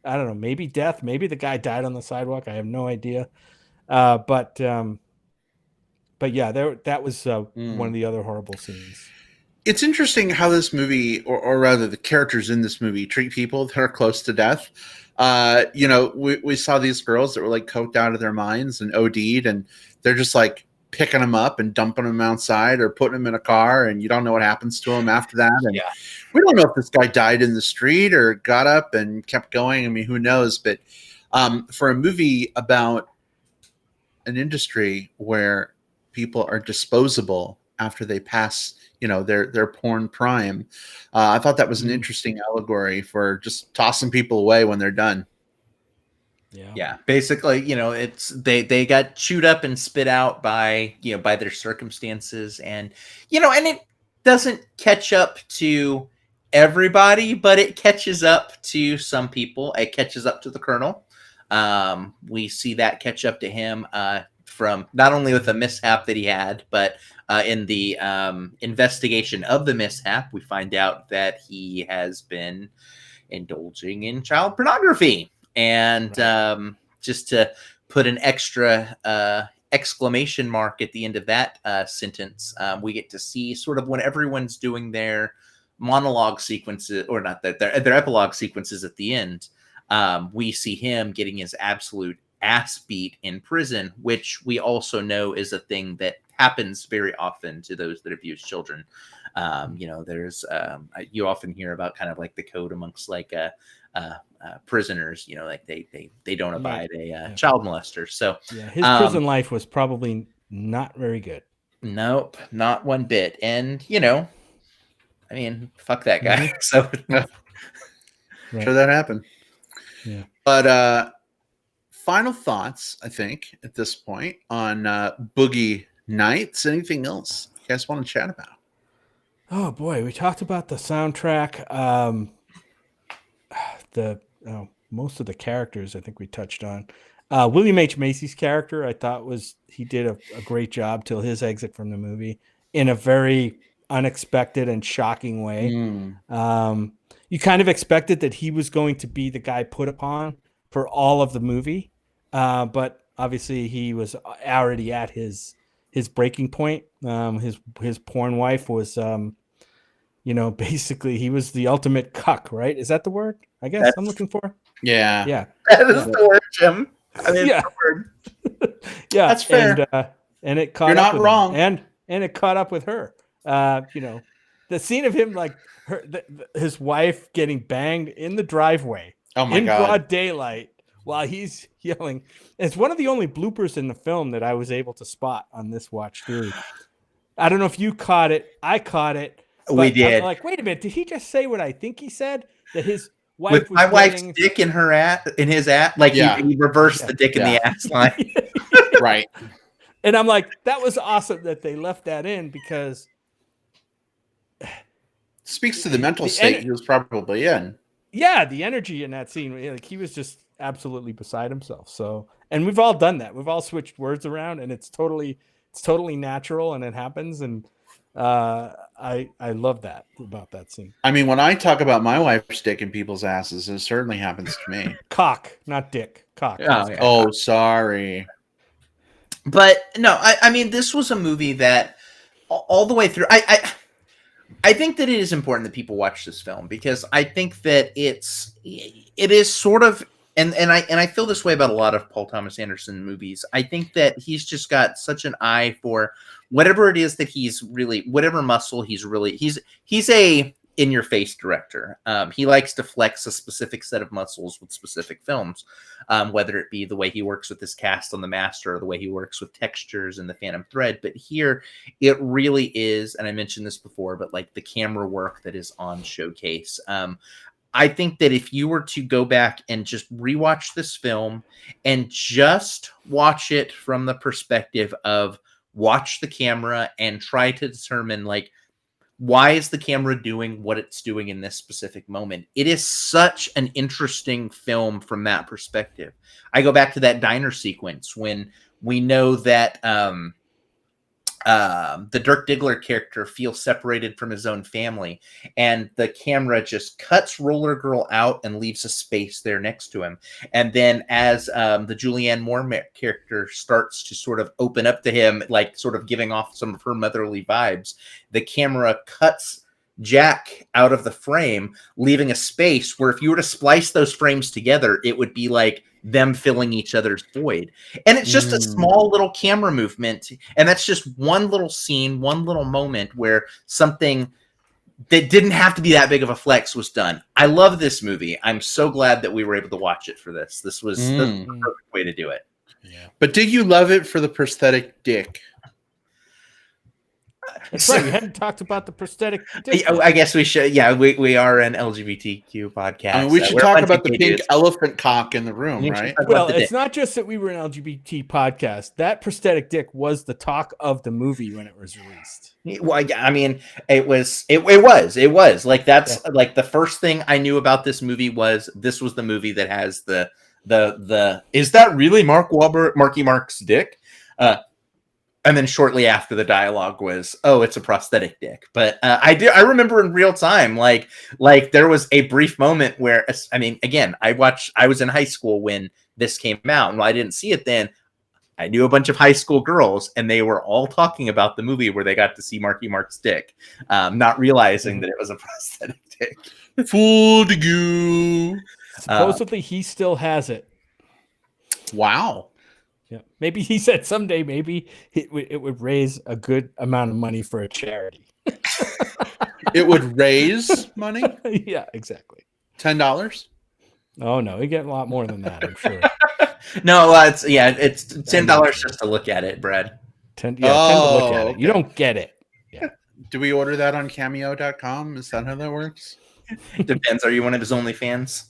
Speaker 2: I don't know, maybe death, maybe the guy died on the sidewalk. I have no idea. But yeah, that was one of the other horrible scenes.
Speaker 1: It's interesting how this movie, or rather the characters in this movie, treat people that are close to death. We saw these girls that were like coked out of their minds and OD'd, and they're just like picking them up and dumping them outside or putting them in a car, and you don't know what happens to them after that. And we don't know if this guy died in the street or got up and kept going. I mean, who knows? But for a movie about an industry where people are disposable after they pass, their porn prime, I thought that was an interesting allegory for just tossing people away when they're done.
Speaker 3: Yeah. Basically, it's they got chewed up and spit out by their circumstances, and and it doesn't catch up to everybody, but it catches up to some people. It catches up to the Colonel. We see that catch up to him from not only with a mishap that he had, but in the investigation of the mishap, we find out that he has been indulging in child pornography. And just to put an extra exclamation mark at the end of that sentence, we get to see sort of when everyone's doing their monologue sequences, or not their epilogue sequences at the end, we see him getting his absolute ass beat in prison, which we also know is a thing that happens very often to those that abuse children. There's you often hear about kind of like the code amongst like prisoners, like they don't abide a child molester. So
Speaker 2: his prison life was probably not very good.
Speaker 3: Nope, not one bit. And I mean, fuck that guy. So
Speaker 1: sure that happened.
Speaker 2: Yeah.
Speaker 1: But final thoughts, I think, at this point on Boogie Nights. Anything else you guys want to chat about?
Speaker 2: Oh boy, we talked about the soundtrack. Most of the characters I think we touched on. William H. Macy's character, I thought he did a great job till his exit from the movie in a very unexpected and shocking way. you kind of expected that he was going to be the guy put upon for all of the movie, but obviously he was already at his breaking point. His porn wife was, basically he was the ultimate cuck, right? Is that the word? I guess I'm looking for.
Speaker 1: Yeah.
Speaker 2: Yeah.
Speaker 3: That is the word, Jim. I mean,
Speaker 2: Yeah.
Speaker 3: it's the word.
Speaker 2: Yeah.
Speaker 1: That's fair.
Speaker 2: And it caught
Speaker 1: You're
Speaker 2: up
Speaker 1: not
Speaker 2: with
Speaker 1: wrong.
Speaker 2: him. And it caught up with her. The scene of him, like his wife getting banged in the driveway
Speaker 1: Oh my God.
Speaker 2: broad daylight while he's yelling. It's one of the only bloopers in the film that I was able to spot on this watch through. I don't know if you caught it. I caught it.
Speaker 3: We did.
Speaker 2: I'm like, wait a minute. Did he just say what I think he said? That his wife
Speaker 3: With
Speaker 2: was
Speaker 3: my wife's
Speaker 2: getting...
Speaker 3: dick in his ass, like
Speaker 1: Yeah.
Speaker 3: he reversed the dick in the ass line.
Speaker 1: Right.
Speaker 2: And I'm like, that was awesome that they left that in, because
Speaker 1: Speaks to the mental state he was probably in.
Speaker 2: yeah, the energy in that scene, like he was just absolutely beside himself. So, and we've all done that. We've all switched words around, and it's totally natural, and it happens. And I love that about that scene.
Speaker 1: I mean, when I talk about my wife's dick in people's asses, it certainly happens to me.
Speaker 2: Cock, not dick. Cock.
Speaker 3: Oh, yeah.
Speaker 1: Oh, sorry.
Speaker 3: But no, I mean, this was a movie that all the way through, I think that it is important that people watch this film, because I think that it is sort of, and I feel this way about a lot of Paul Thomas Anderson movies. I think that he's just got such an eye for whatever it is that he's really, whatever muscle he's a in-your-face director. He likes to flex a specific set of muscles with specific films, whether it be the way he works with his cast on The Master, or the way he works with textures in The Phantom Thread. But here, it really is, and I mentioned this before, but like the camera work that is on showcase. I think that if you were to go back and just rewatch this film and just watch it from the perspective of watch the camera and try to determine, like, why is the camera doing what it's doing in this specific moment? It is such an interesting film from that perspective. I go back to that diner sequence when we know that the Dirk Diggler character feels separated from his own family, and the camera just cuts Roller Girl out and leaves a space there next to him. And then as the Julianne Moore character starts to sort of open up to him, like sort of giving off some of her motherly vibes, the camera cuts Jack out of the frame, leaving a space where if you were to splice those frames together, it would be like them filling each other's void. And it's just a small little camera movement. And that's just one little scene, one little moment where something that didn't have to be that big of a flex was done. I love this movie. I'm so glad that we were able to watch it for this. This was the perfect way to do it.
Speaker 1: Yeah. But did you love it for the prosthetic dick?
Speaker 2: That's right. We hadn't talked about the prosthetic dick.
Speaker 3: I guess we should. Yeah, we are an LGBTQ podcast.
Speaker 1: I mean, we should talk about the pink elephant cock in the room, right?
Speaker 2: Well, it's not just that we were an LGBT podcast. That prosthetic dick was the talk of the movie when it was released.
Speaker 3: Well, I mean, it was like that's like the first thing I knew about this movie was this was the movie that has the is that really Marky Mark's dick? And then shortly after, the dialogue was, "Oh, it's a prosthetic dick." But I remember in real time, like there was a brief moment where, I mean, again, I was in high school when this came out, and while I didn't see it then, I knew a bunch of high school girls, and they were all talking about the movie where they got to see Marky Mark's dick, not realizing that it was a prosthetic dick.
Speaker 1: Fooled you.
Speaker 2: Supposedly, he still has it.
Speaker 1: Wow.
Speaker 2: Yeah, maybe he said someday maybe it would raise a good amount of money for a charity.
Speaker 1: It would raise money?
Speaker 2: Yeah, exactly.
Speaker 1: $10?
Speaker 2: Oh no, we get a lot more than that, I'm sure.
Speaker 3: No, it's $10 just to look at it, Brad.
Speaker 2: 10 to look at it.
Speaker 1: Okay.
Speaker 2: You don't get it. Yeah.
Speaker 1: Do we order that on cameo.com? Is that how that works?
Speaker 3: Depends. Are you one of his OnlyFans?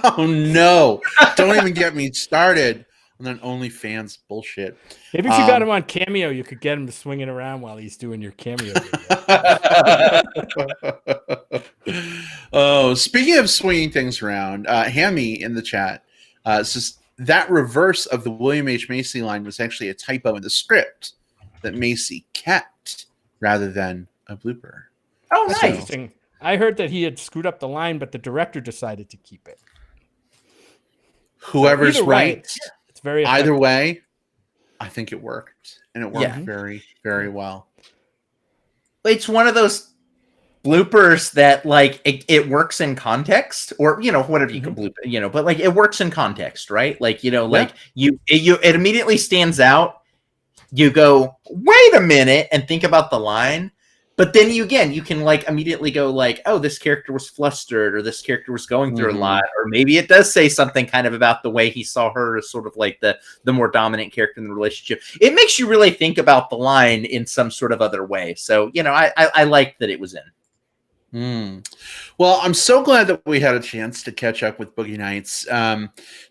Speaker 1: Oh no. Don't even get me started. And then OnlyFans bullshit.
Speaker 2: Maybe if you got him on Cameo, you could get him to swing it around while he's doing your Cameo video.
Speaker 1: Oh, speaking of swinging things around, Hammy in the chat says that reverse of the William H. Macy line was actually a typo in the script that Macy kept rather than a blooper.
Speaker 3: Oh, nice.
Speaker 2: Interesting. I heard that he had screwed up the line, but the director decided to keep it.
Speaker 1: Whoever's
Speaker 2: either way,
Speaker 1: right,
Speaker 2: it's very
Speaker 1: either
Speaker 2: effective.
Speaker 1: way, I think it worked, and it worked
Speaker 3: Yeah.
Speaker 1: very, very well.
Speaker 3: It's one of those bloopers that like it works in context, or whatever you can bloop it, but like it works in context, right? Like like it immediately stands out. You go, wait a minute, and think about the line. But then you can like immediately go like, oh, this character was flustered, or this character was going through a lot, or maybe it does say something kind of about the way he saw her as sort of like the more dominant character in the relationship. It makes you really think about the line in some sort of other way. So I like that it was in.
Speaker 1: Well, I'm so glad that we had a chance to catch up with Boogie Nights.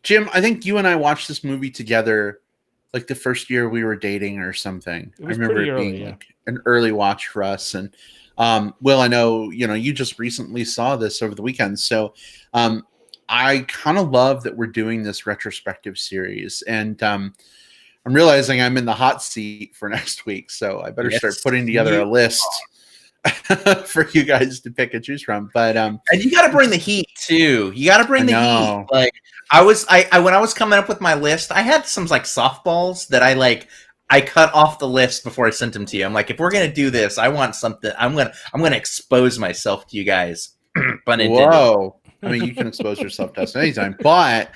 Speaker 1: Jim, I think you and I watched this movie together like the first year we were dating or something.
Speaker 2: It was
Speaker 1: I remember
Speaker 2: pretty
Speaker 1: it
Speaker 2: early,
Speaker 1: being
Speaker 2: yeah.
Speaker 1: like an early watch for us. And Will, I know you just recently saw this over the weekend, so I kind of love that we're doing this retrospective series, and I'm realizing I'm in the hot seat for next week, so I better start putting together a list for you guys to pick and choose from. But
Speaker 3: and you got to bring the heat too. You got to bring the heat. Like I when I was coming up with my list, I had some like softballs that I cut off the list before I sent them to you. I'm like, if we're gonna do this, I want something. I'm gonna expose myself to you guys.
Speaker 1: Whoa! I mean, you can expose yourself to us anytime, but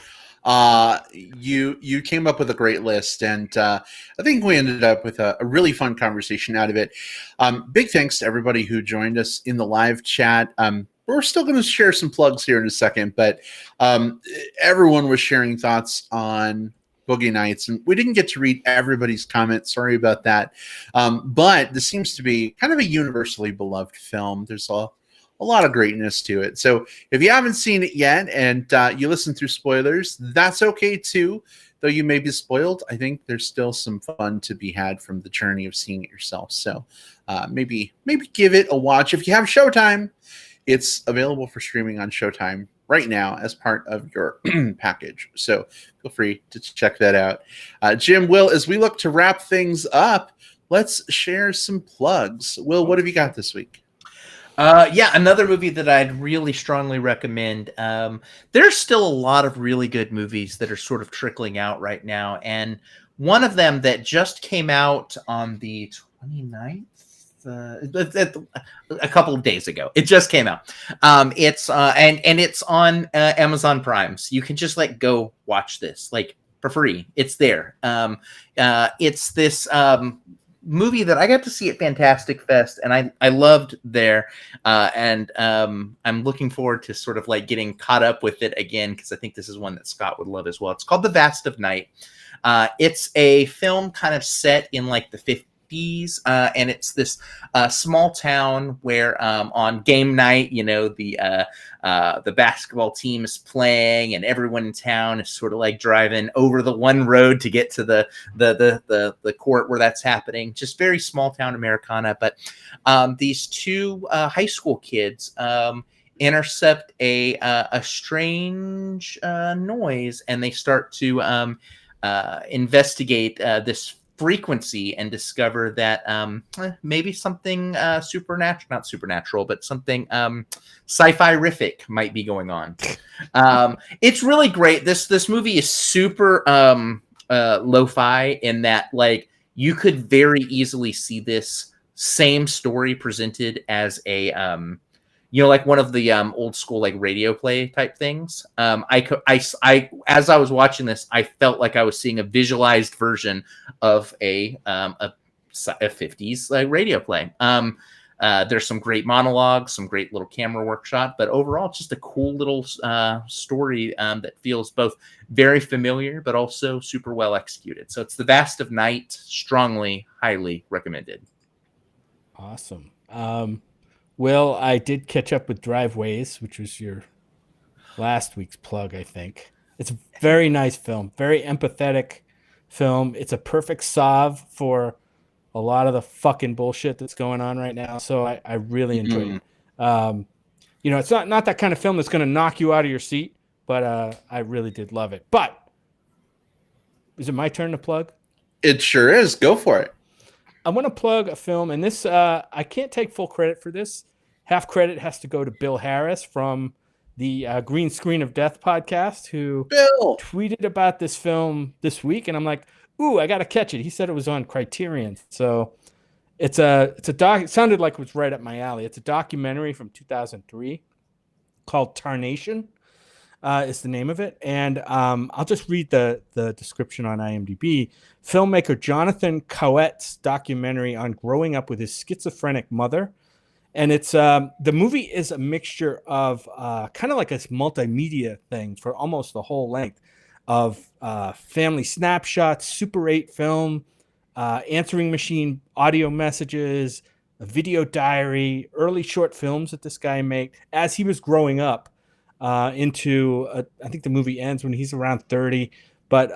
Speaker 1: you came up with a great list, and I think we ended up with a really fun conversation out of it. Big thanks to everybody who joined us in the live chat. We're still going to share some plugs here in a second, but everyone was sharing thoughts on Boogie Nights, and we didn't get to read everybody's comments. Sorry about that. But this seems to be kind of a universally beloved film. There's a lot of greatness to it. So if you haven't seen it yet and you listen through spoilers, that's okay too. Though you may be spoiled, I think there's still some fun to be had from the journey of seeing it yourself. So maybe give it a watch. If you have Showtime, it's available for streaming on Showtime right now as part of your package. So feel free to check that out. Jim, Will, as we look to wrap things up, let's share some plugs. Will, what have you got this week?
Speaker 3: Another movie that I'd really strongly recommend. There's still a lot of really good movies that are sort of trickling out right now. And one of them that just came out on the 29th, a couple of days ago. It just came out. It's on Amazon Prime. So you can just go watch this for free. It's there. It's this movie that I got to see at Fantastic Fest, and I loved there, and I'm looking forward to sort of getting caught up with it again, because I think this is one that Scott would love as well. It's called The Vast of Night. It's a film kind of set in the 50s, and it's this small town where on game night, the basketball team is playing, and everyone in town is sort of driving over the one road to get to the court where that's happening. Just very small town Americana. But these two high school kids intercept a strange noise, and they start to investigate this frequency and discover that maybe something not supernatural, but something sci-fi-rific might be going on. It's really great. This movie is super lo-fi in that you could very easily see this same story presented as a one of the old school radio play type things. As I was watching this, I felt like I was seeing a visualized version of a 50s radio play. There's some great monologues, some great little camera work shot, but overall, it's just a cool little story that feels both very familiar but also super well executed. So it's The Vast of Night. Strongly, highly recommended.
Speaker 2: Awesome. Well, I did catch up with Driveways, which was your last week's plug, I think. It's a very nice film, very empathetic film. It's a perfect salve for a lot of the fucking bullshit that's going on right now. So I really enjoyed it. It's not that kind of film that's going to knock you out of your seat, but I really did love it. But is it my turn to plug?
Speaker 1: It sure is. Go for it.
Speaker 2: I want to plug a film, and this I can't take full credit for this. half credit has to go to Bill Harris from the Green Screen of Death podcast, who
Speaker 1: Bill.
Speaker 2: tweeted about this film this week, and I'm like, ooh, I got to catch it. He said it was on Criterion. So it's a doc. It sounded like it was right up my alley. It's a documentary from 2003 called Tarnation. Is the name of it. And I'll just read the description on IMDb. Filmmaker Jonathan Coet's documentary on growing up with his schizophrenic mother. And it's the movie is a mixture of kind of like a multimedia thing for almost the whole length of family snapshots, Super 8 film, answering machine audio messages, a video diary, early short films that this guy made as he was growing up. I think the movie ends when he's around 30, but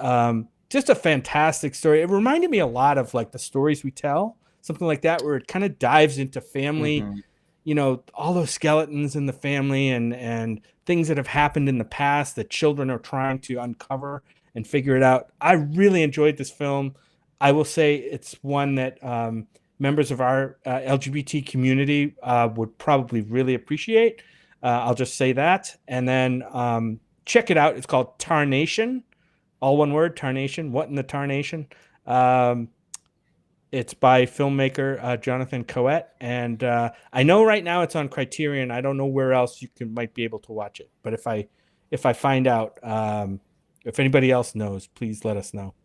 Speaker 2: just a fantastic story. It reminded me a lot of like The Stories We Tell, something like that, where it kind of dives into family, all those skeletons in the family and things that have happened in the past that children are trying to uncover and figure it out. I really enjoyed this film. I will say it's one that members of our LGBT community would probably really appreciate. I'll just say that. And then check it out. It's called Tarnation. All one word, Tarnation. What in the Tarnation? It's by filmmaker Jonathan Coet. And I know right now it's on Criterion. I don't know where else you might be able to watch it. But if I find out, if anybody else knows, please let us know.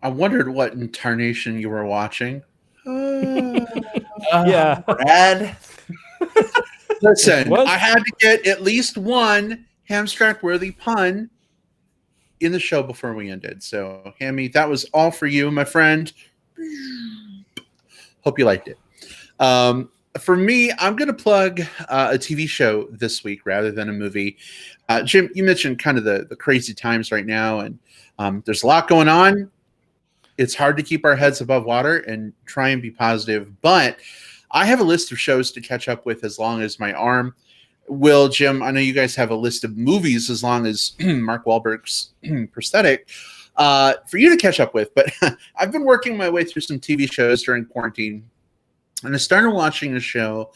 Speaker 1: I wondered what in Tarnation you were watching.
Speaker 2: Yeah,
Speaker 3: Brad.
Speaker 1: Listen, I had to get at least one Hamstrack-worthy pun in the show before we ended. So, Hammy, that was all for you, my friend. Hope you liked it. For me, I'm going to plug a TV show this week rather than a movie. Jim, you mentioned kind of the crazy times right now, and there's a lot going on. It's hard to keep our heads above water and try and be positive, but I have a list of shows to catch up with as long as my arm will. Jim, I know you guys have a list of movies as long as Mark Wahlberg's prosthetic for you to catch up with, but I've been working my way through some TV shows during quarantine, and I started watching a show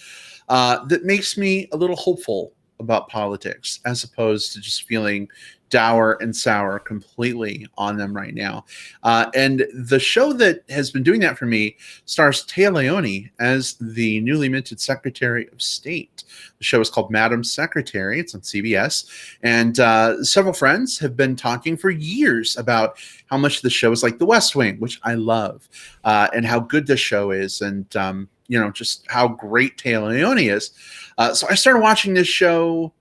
Speaker 1: that makes me a little hopeful about politics as opposed to just feeling dour and sour completely on them right now. And the show that has been doing that for me stars Téa Leoni as the newly minted Secretary of State. The show is called Madam Secretary. It's on CBS. And several friends have been talking for years about how much the show is like The West Wing, which I love, and how good this show is, and just how great Téa Leoni is. So I started watching this show.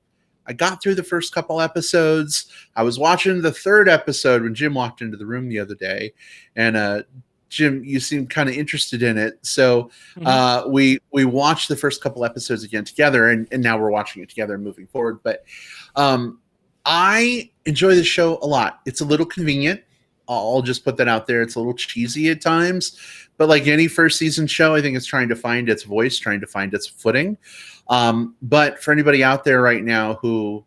Speaker 1: I got through the first couple episodes. I was watching the third episode when Jim walked into the room the other day, and Jim, you seemed kind of interested in it. So we watched the first couple episodes again together, and now we're watching it together and moving forward. But I enjoy the show a lot. It's a little convenient. I'll just put that out there. It's a little cheesy at times, but like any first season show, I think it's trying to find its voice, trying to find its footing. But for anybody out there right now who,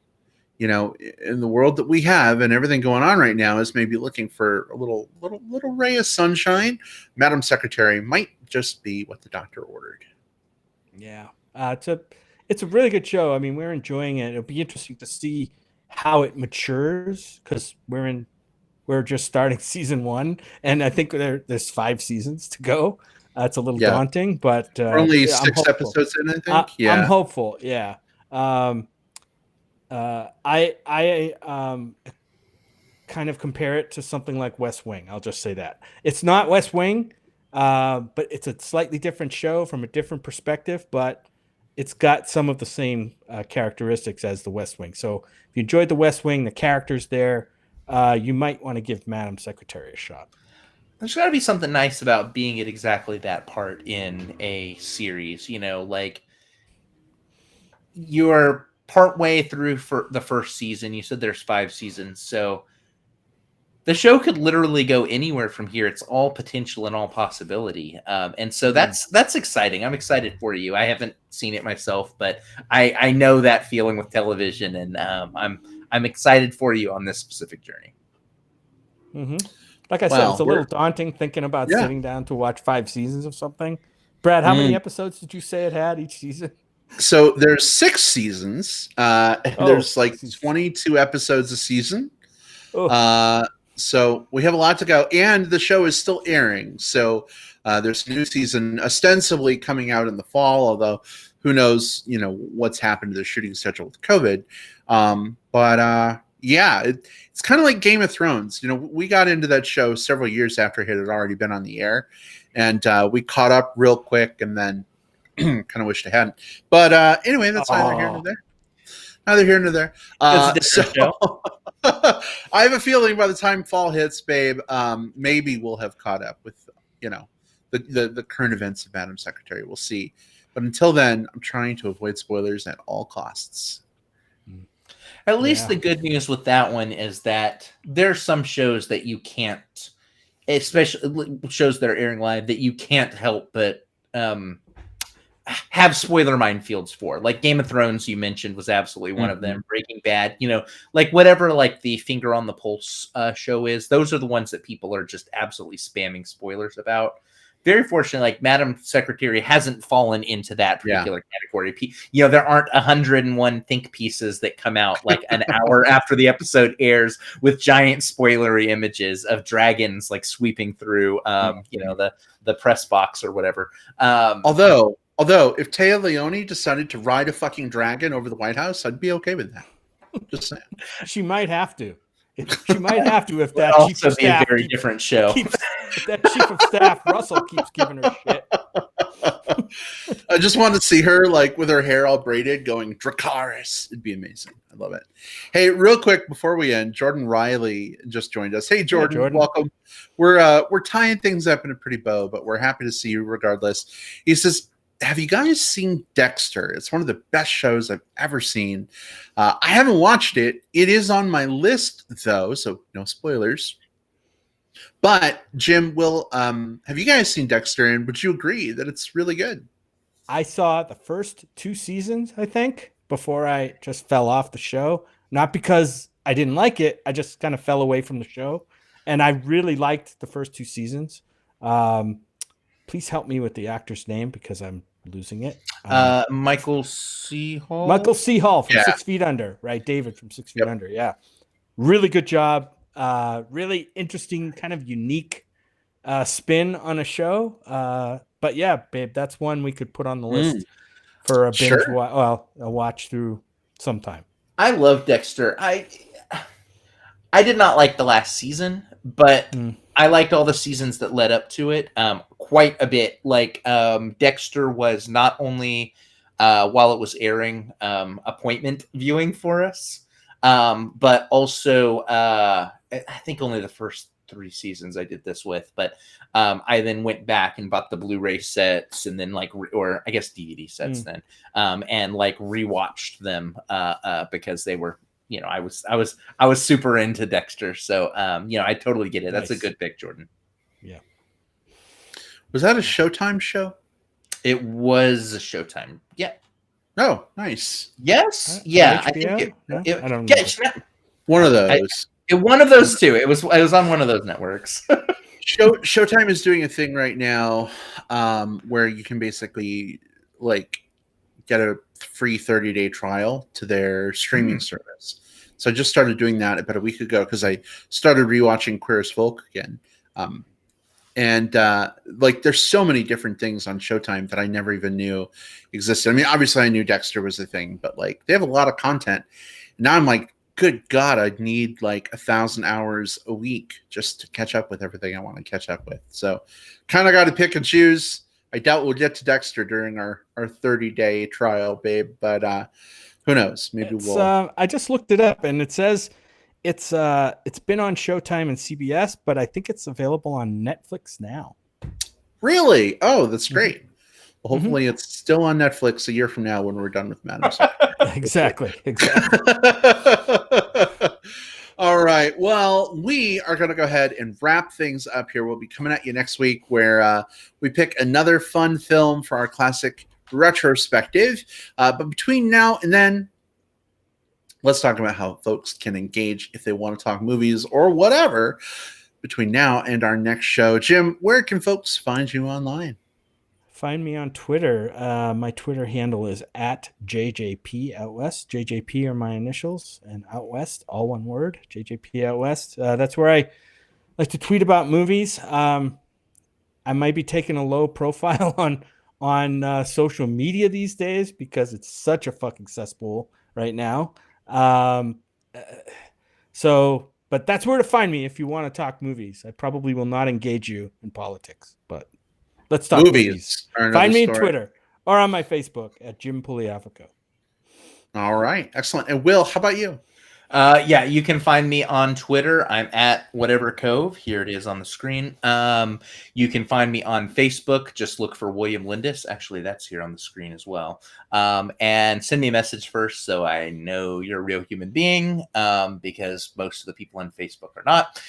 Speaker 1: in the world that we have and everything going on right now is maybe looking for a little ray of sunshine, Madam Secretary might just be what the doctor ordered.
Speaker 2: Yeah. It's a really good show. I mean, we're enjoying it. It'll be interesting to see how it matures because we're just starting season 1, and I think there's 5 seasons to go. It's a little daunting, but
Speaker 1: we're only 6 episodes in, I think.
Speaker 2: I'm hopeful. Yeah. I kind of compare it to something like West Wing. I'll just say that it's not West Wing, but it's a slightly different show from a different perspective, but it's got some of the same characteristics as the West Wing. So if you enjoyed the West Wing, the characters there, you might want to give Madam Secretary a shot.
Speaker 3: There's got to be something nice about being at exactly that part in a series. Like you're partway through for the first season. You said there's 5 seasons, so the show could literally go anywhere from here. It's all potential and all possibility, and so that's exciting. I'm excited for you. I haven't seen it myself, but I know that feeling with television, and I'm excited for you on this specific journey.
Speaker 2: Mm-hmm. Like I said, it's a little daunting thinking about sitting down to watch 5 seasons of something, Brad, how many episodes did you say it had each season?
Speaker 1: So there's 6 seasons. There's like 22 episodes a season. So we have a lot to go, and the show is still airing. So there's a new season ostensibly coming out in the fall, although who knows, what's happened to the shooting schedule with COVID. It's kind of like Game of Thrones. We got into that show several years after it had already been on the air, and we caught up real quick, and then kind of wished I hadn't. But anyway, that's neither here nor there. Neither here nor there. Show. I have a feeling by the time fall hits, babe, maybe we'll have caught up with, the current events of Madam Secretary. We'll see. But until then, I'm trying to avoid spoilers at all costs.
Speaker 3: At least the good news with that one is that there's some shows that you can't, especially shows that are airing live, that you can't help but have spoiler minefields for. Like Game of Thrones, you mentioned, was absolutely one of them. Breaking Bad, like whatever, like the Finger on the Pulse show is, those are the ones that people are just absolutely spamming spoilers about. Very fortunately, like Madam Secretary hasn't fallen into that particular category. There aren't 101 think pieces that come out like an hour after the episode airs with giant spoilery images of dragons like sweeping through, the press box or whatever.
Speaker 1: Although if Taya Leone decided to ride a fucking dragon over the White House, I'd be okay with that. Just saying.
Speaker 2: She might have to. She might have to if that
Speaker 3: chief of staff a very different show.
Speaker 2: If that chief of staff Russell keeps giving her shit.
Speaker 1: I just want to see her like with her hair all braided, going Dracarys. It'd be amazing. I love it. Hey, real quick before we end, Jordan Riley just joined us. Hey, Jordan, welcome. We're tying things up in a pretty bow, but we're happy to see you regardless. He says, have you guys seen Dexter? It's one of the best shows I've ever seen. I haven't watched it. It is on my list, though, so no spoilers. But, Jim, have you guys seen Dexter, and would you agree that it's really good?
Speaker 2: I saw the first 2 seasons, I think, before I just fell off the show. Not because I didn't like it. I just kind of fell away from the show. And I really liked the first 2 seasons. Please help me with the actor's name because I'm losing it.
Speaker 3: Michael C. Hall.
Speaker 2: Michael C. Hall from 6 Feet Under, right? David from 6 Feet Under. Yeah. Really good job. Really interesting, kind of unique spin on a show. But yeah, babe, that's one we could put on the list for a binge. A watch through sometime.
Speaker 3: I love Dexter. I did not like the last season, but I liked all the seasons that led up to it quite a bit. Like Dexter was not only while it was airing appointment viewing for us, but also I think only the first 3 seasons I did this with. But I then went back and bought the Blu-ray sets and then or I guess DVD sets then, and like rewatched them because they were. I was super into Dexter, so I totally get it. That's a good pick, Jordan.
Speaker 2: Yeah.
Speaker 1: Was that a Showtime show?
Speaker 3: It was a Showtime. Yeah.
Speaker 1: Oh, nice.
Speaker 3: Yes. Yeah.
Speaker 2: HBO?
Speaker 3: I think
Speaker 2: I don't know.
Speaker 1: One of those.
Speaker 3: One of those two. It was on one of those networks.
Speaker 1: Showtime is doing a thing right now where you can basically get a free 30-day trial to their streaming service. So I just started doing that about a week ago because I started rewatching Queer as Folk again. There's so many different things on Showtime that I never even knew existed. I mean, obviously I knew Dexter was a thing, but they have a lot of content. Now I'm like, good God, I'd need 1,000 hours a week just to catch up with everything I want to catch up with. So kind of got to pick and choose. I doubt we'll get to Dexter during our 30-day trial, babe, but who knows? Maybe we'll.
Speaker 2: I just looked it up, and it says it's been on Showtime and CBS, but I think it's available on Netflix now.
Speaker 1: Really? Oh, that's great. Well, hopefully it's still on Netflix a year from now when we're done with Madam Secretary.
Speaker 2: Exactly.
Speaker 1: All right. Well, we are going to go ahead and wrap things up here. We'll be coming at you next week where we pick another fun film for our classic retrospective. But between now and then, let's talk about how folks can engage if they want to talk movies or whatever between now and our next show. Jim, where can folks find you online?
Speaker 2: find me on Twitter. My Twitter handle is at JJP Out West. JJP are my initials, and Out West, all one word. JJP Out West. That's where I like to tweet about movies. I might be taking a low profile on social media these days because it's such a fucking cesspool right now. But that's where to find me if you want to talk movies. I probably will not engage you in politics, but let's talk movies. Find me on Twitter or on my Facebook at Jim Pugliafico.
Speaker 1: All right. Excellent. And Will, how about you?
Speaker 3: Yeah, you can find me on Twitter. I'm at whatever cove. Here it is on the screen. You can find me on Facebook. Just look for William Lindis. Actually, that's here on the screen as well. And send me a message first so I know you're a real human being, because most of the people on Facebook are not.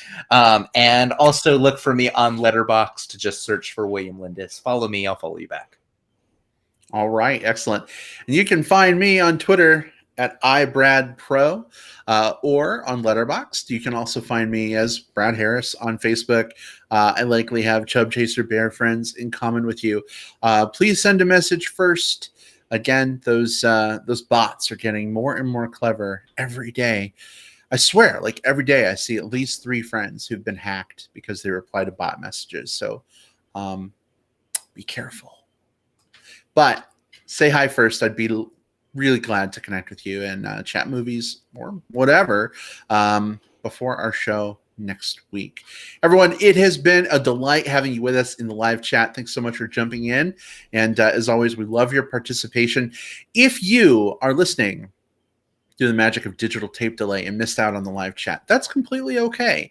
Speaker 3: And also look for me on Letterboxd to just search for William Lindis. Follow me. I'll follow you back.
Speaker 1: All right. Excellent. And you can find me on Twitter at iBradPro, or on Letterboxd. You can also find me as Brad Harris on Facebook. I likely have Chub Chaser Bear friends in common with you. Please send a message first. Again, those bots are getting more and more clever every day. I swear, like every day I see at least 3 friends who've been hacked because they reply to bot messages. So be careful. But say hi first. I'd be really glad to connect with you and chat movies or whatever before our show next week. Everyone, it has been a delight having you with us in the live chat. Thanks so much for jumping in. And as always, we love your participation. If you are listening through the magic of digital tape delay and missed out on the live chat, that's completely okay.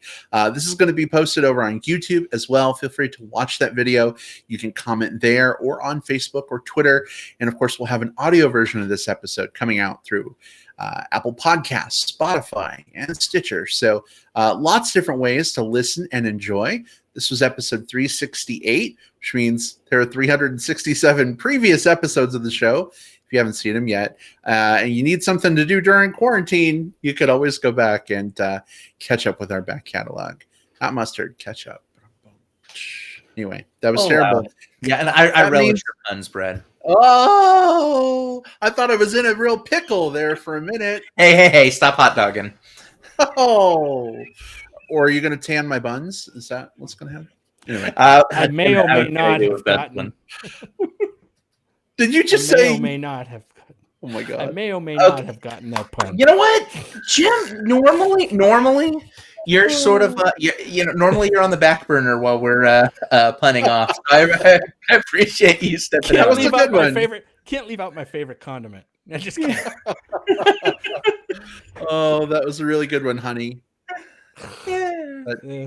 Speaker 1: This is going to be posted over on YouTube as well. Feel free to watch that video. You can comment there or on Facebook or Twitter. And of course, we'll have an audio version of this episode coming out through Apple Podcasts, Spotify, and Stitcher. So lots of different ways to listen and enjoy. This was episode 368, which means there are 367 previous episodes of the show. If you haven't seen them yet, and you need something to do during quarantine, you could always go back and catch up with our back catalog. Not mustard, ketchup. Anyway, that was terrible.
Speaker 3: Wow. Yeah, and I relish your puns, Brad.
Speaker 1: Oh, I thought I was in a real pickle there for a minute.
Speaker 3: Hey, stop hot dogging.
Speaker 1: Oh, or are you going to tan my buns? Is that what's going to happen? Anyway,
Speaker 2: I may or may not have gotten.
Speaker 1: Did you just
Speaker 2: I
Speaker 1: say?
Speaker 2: May or may not have.
Speaker 1: Oh my god!
Speaker 2: I may or may not have gotten that pun.
Speaker 3: You know what, Jim? Normally, you're sort of normally you're on the back burner while we're punning off. So I appreciate you stepping
Speaker 2: Can't
Speaker 3: out.
Speaker 2: leave out my favorite. Can't leave out my favorite condiment. I just can't.
Speaker 1: Oh, that was a really good one, honey.
Speaker 3: Yeah.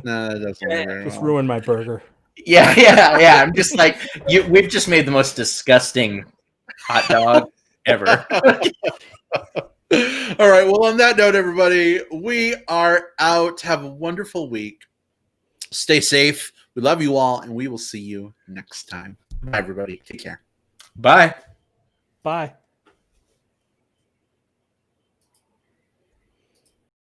Speaker 1: No, that doesn't work very
Speaker 2: Just
Speaker 1: well.
Speaker 2: ruined my burger.
Speaker 3: Yeah. I'm just like we've just made the most disgusting hot dog ever.
Speaker 1: All right. Well, on that note, everybody, we are out. Have a wonderful week. Stay safe. We love you all, and we will see you next time. Bye, everybody. Take care.
Speaker 3: Bye.
Speaker 2: Bye.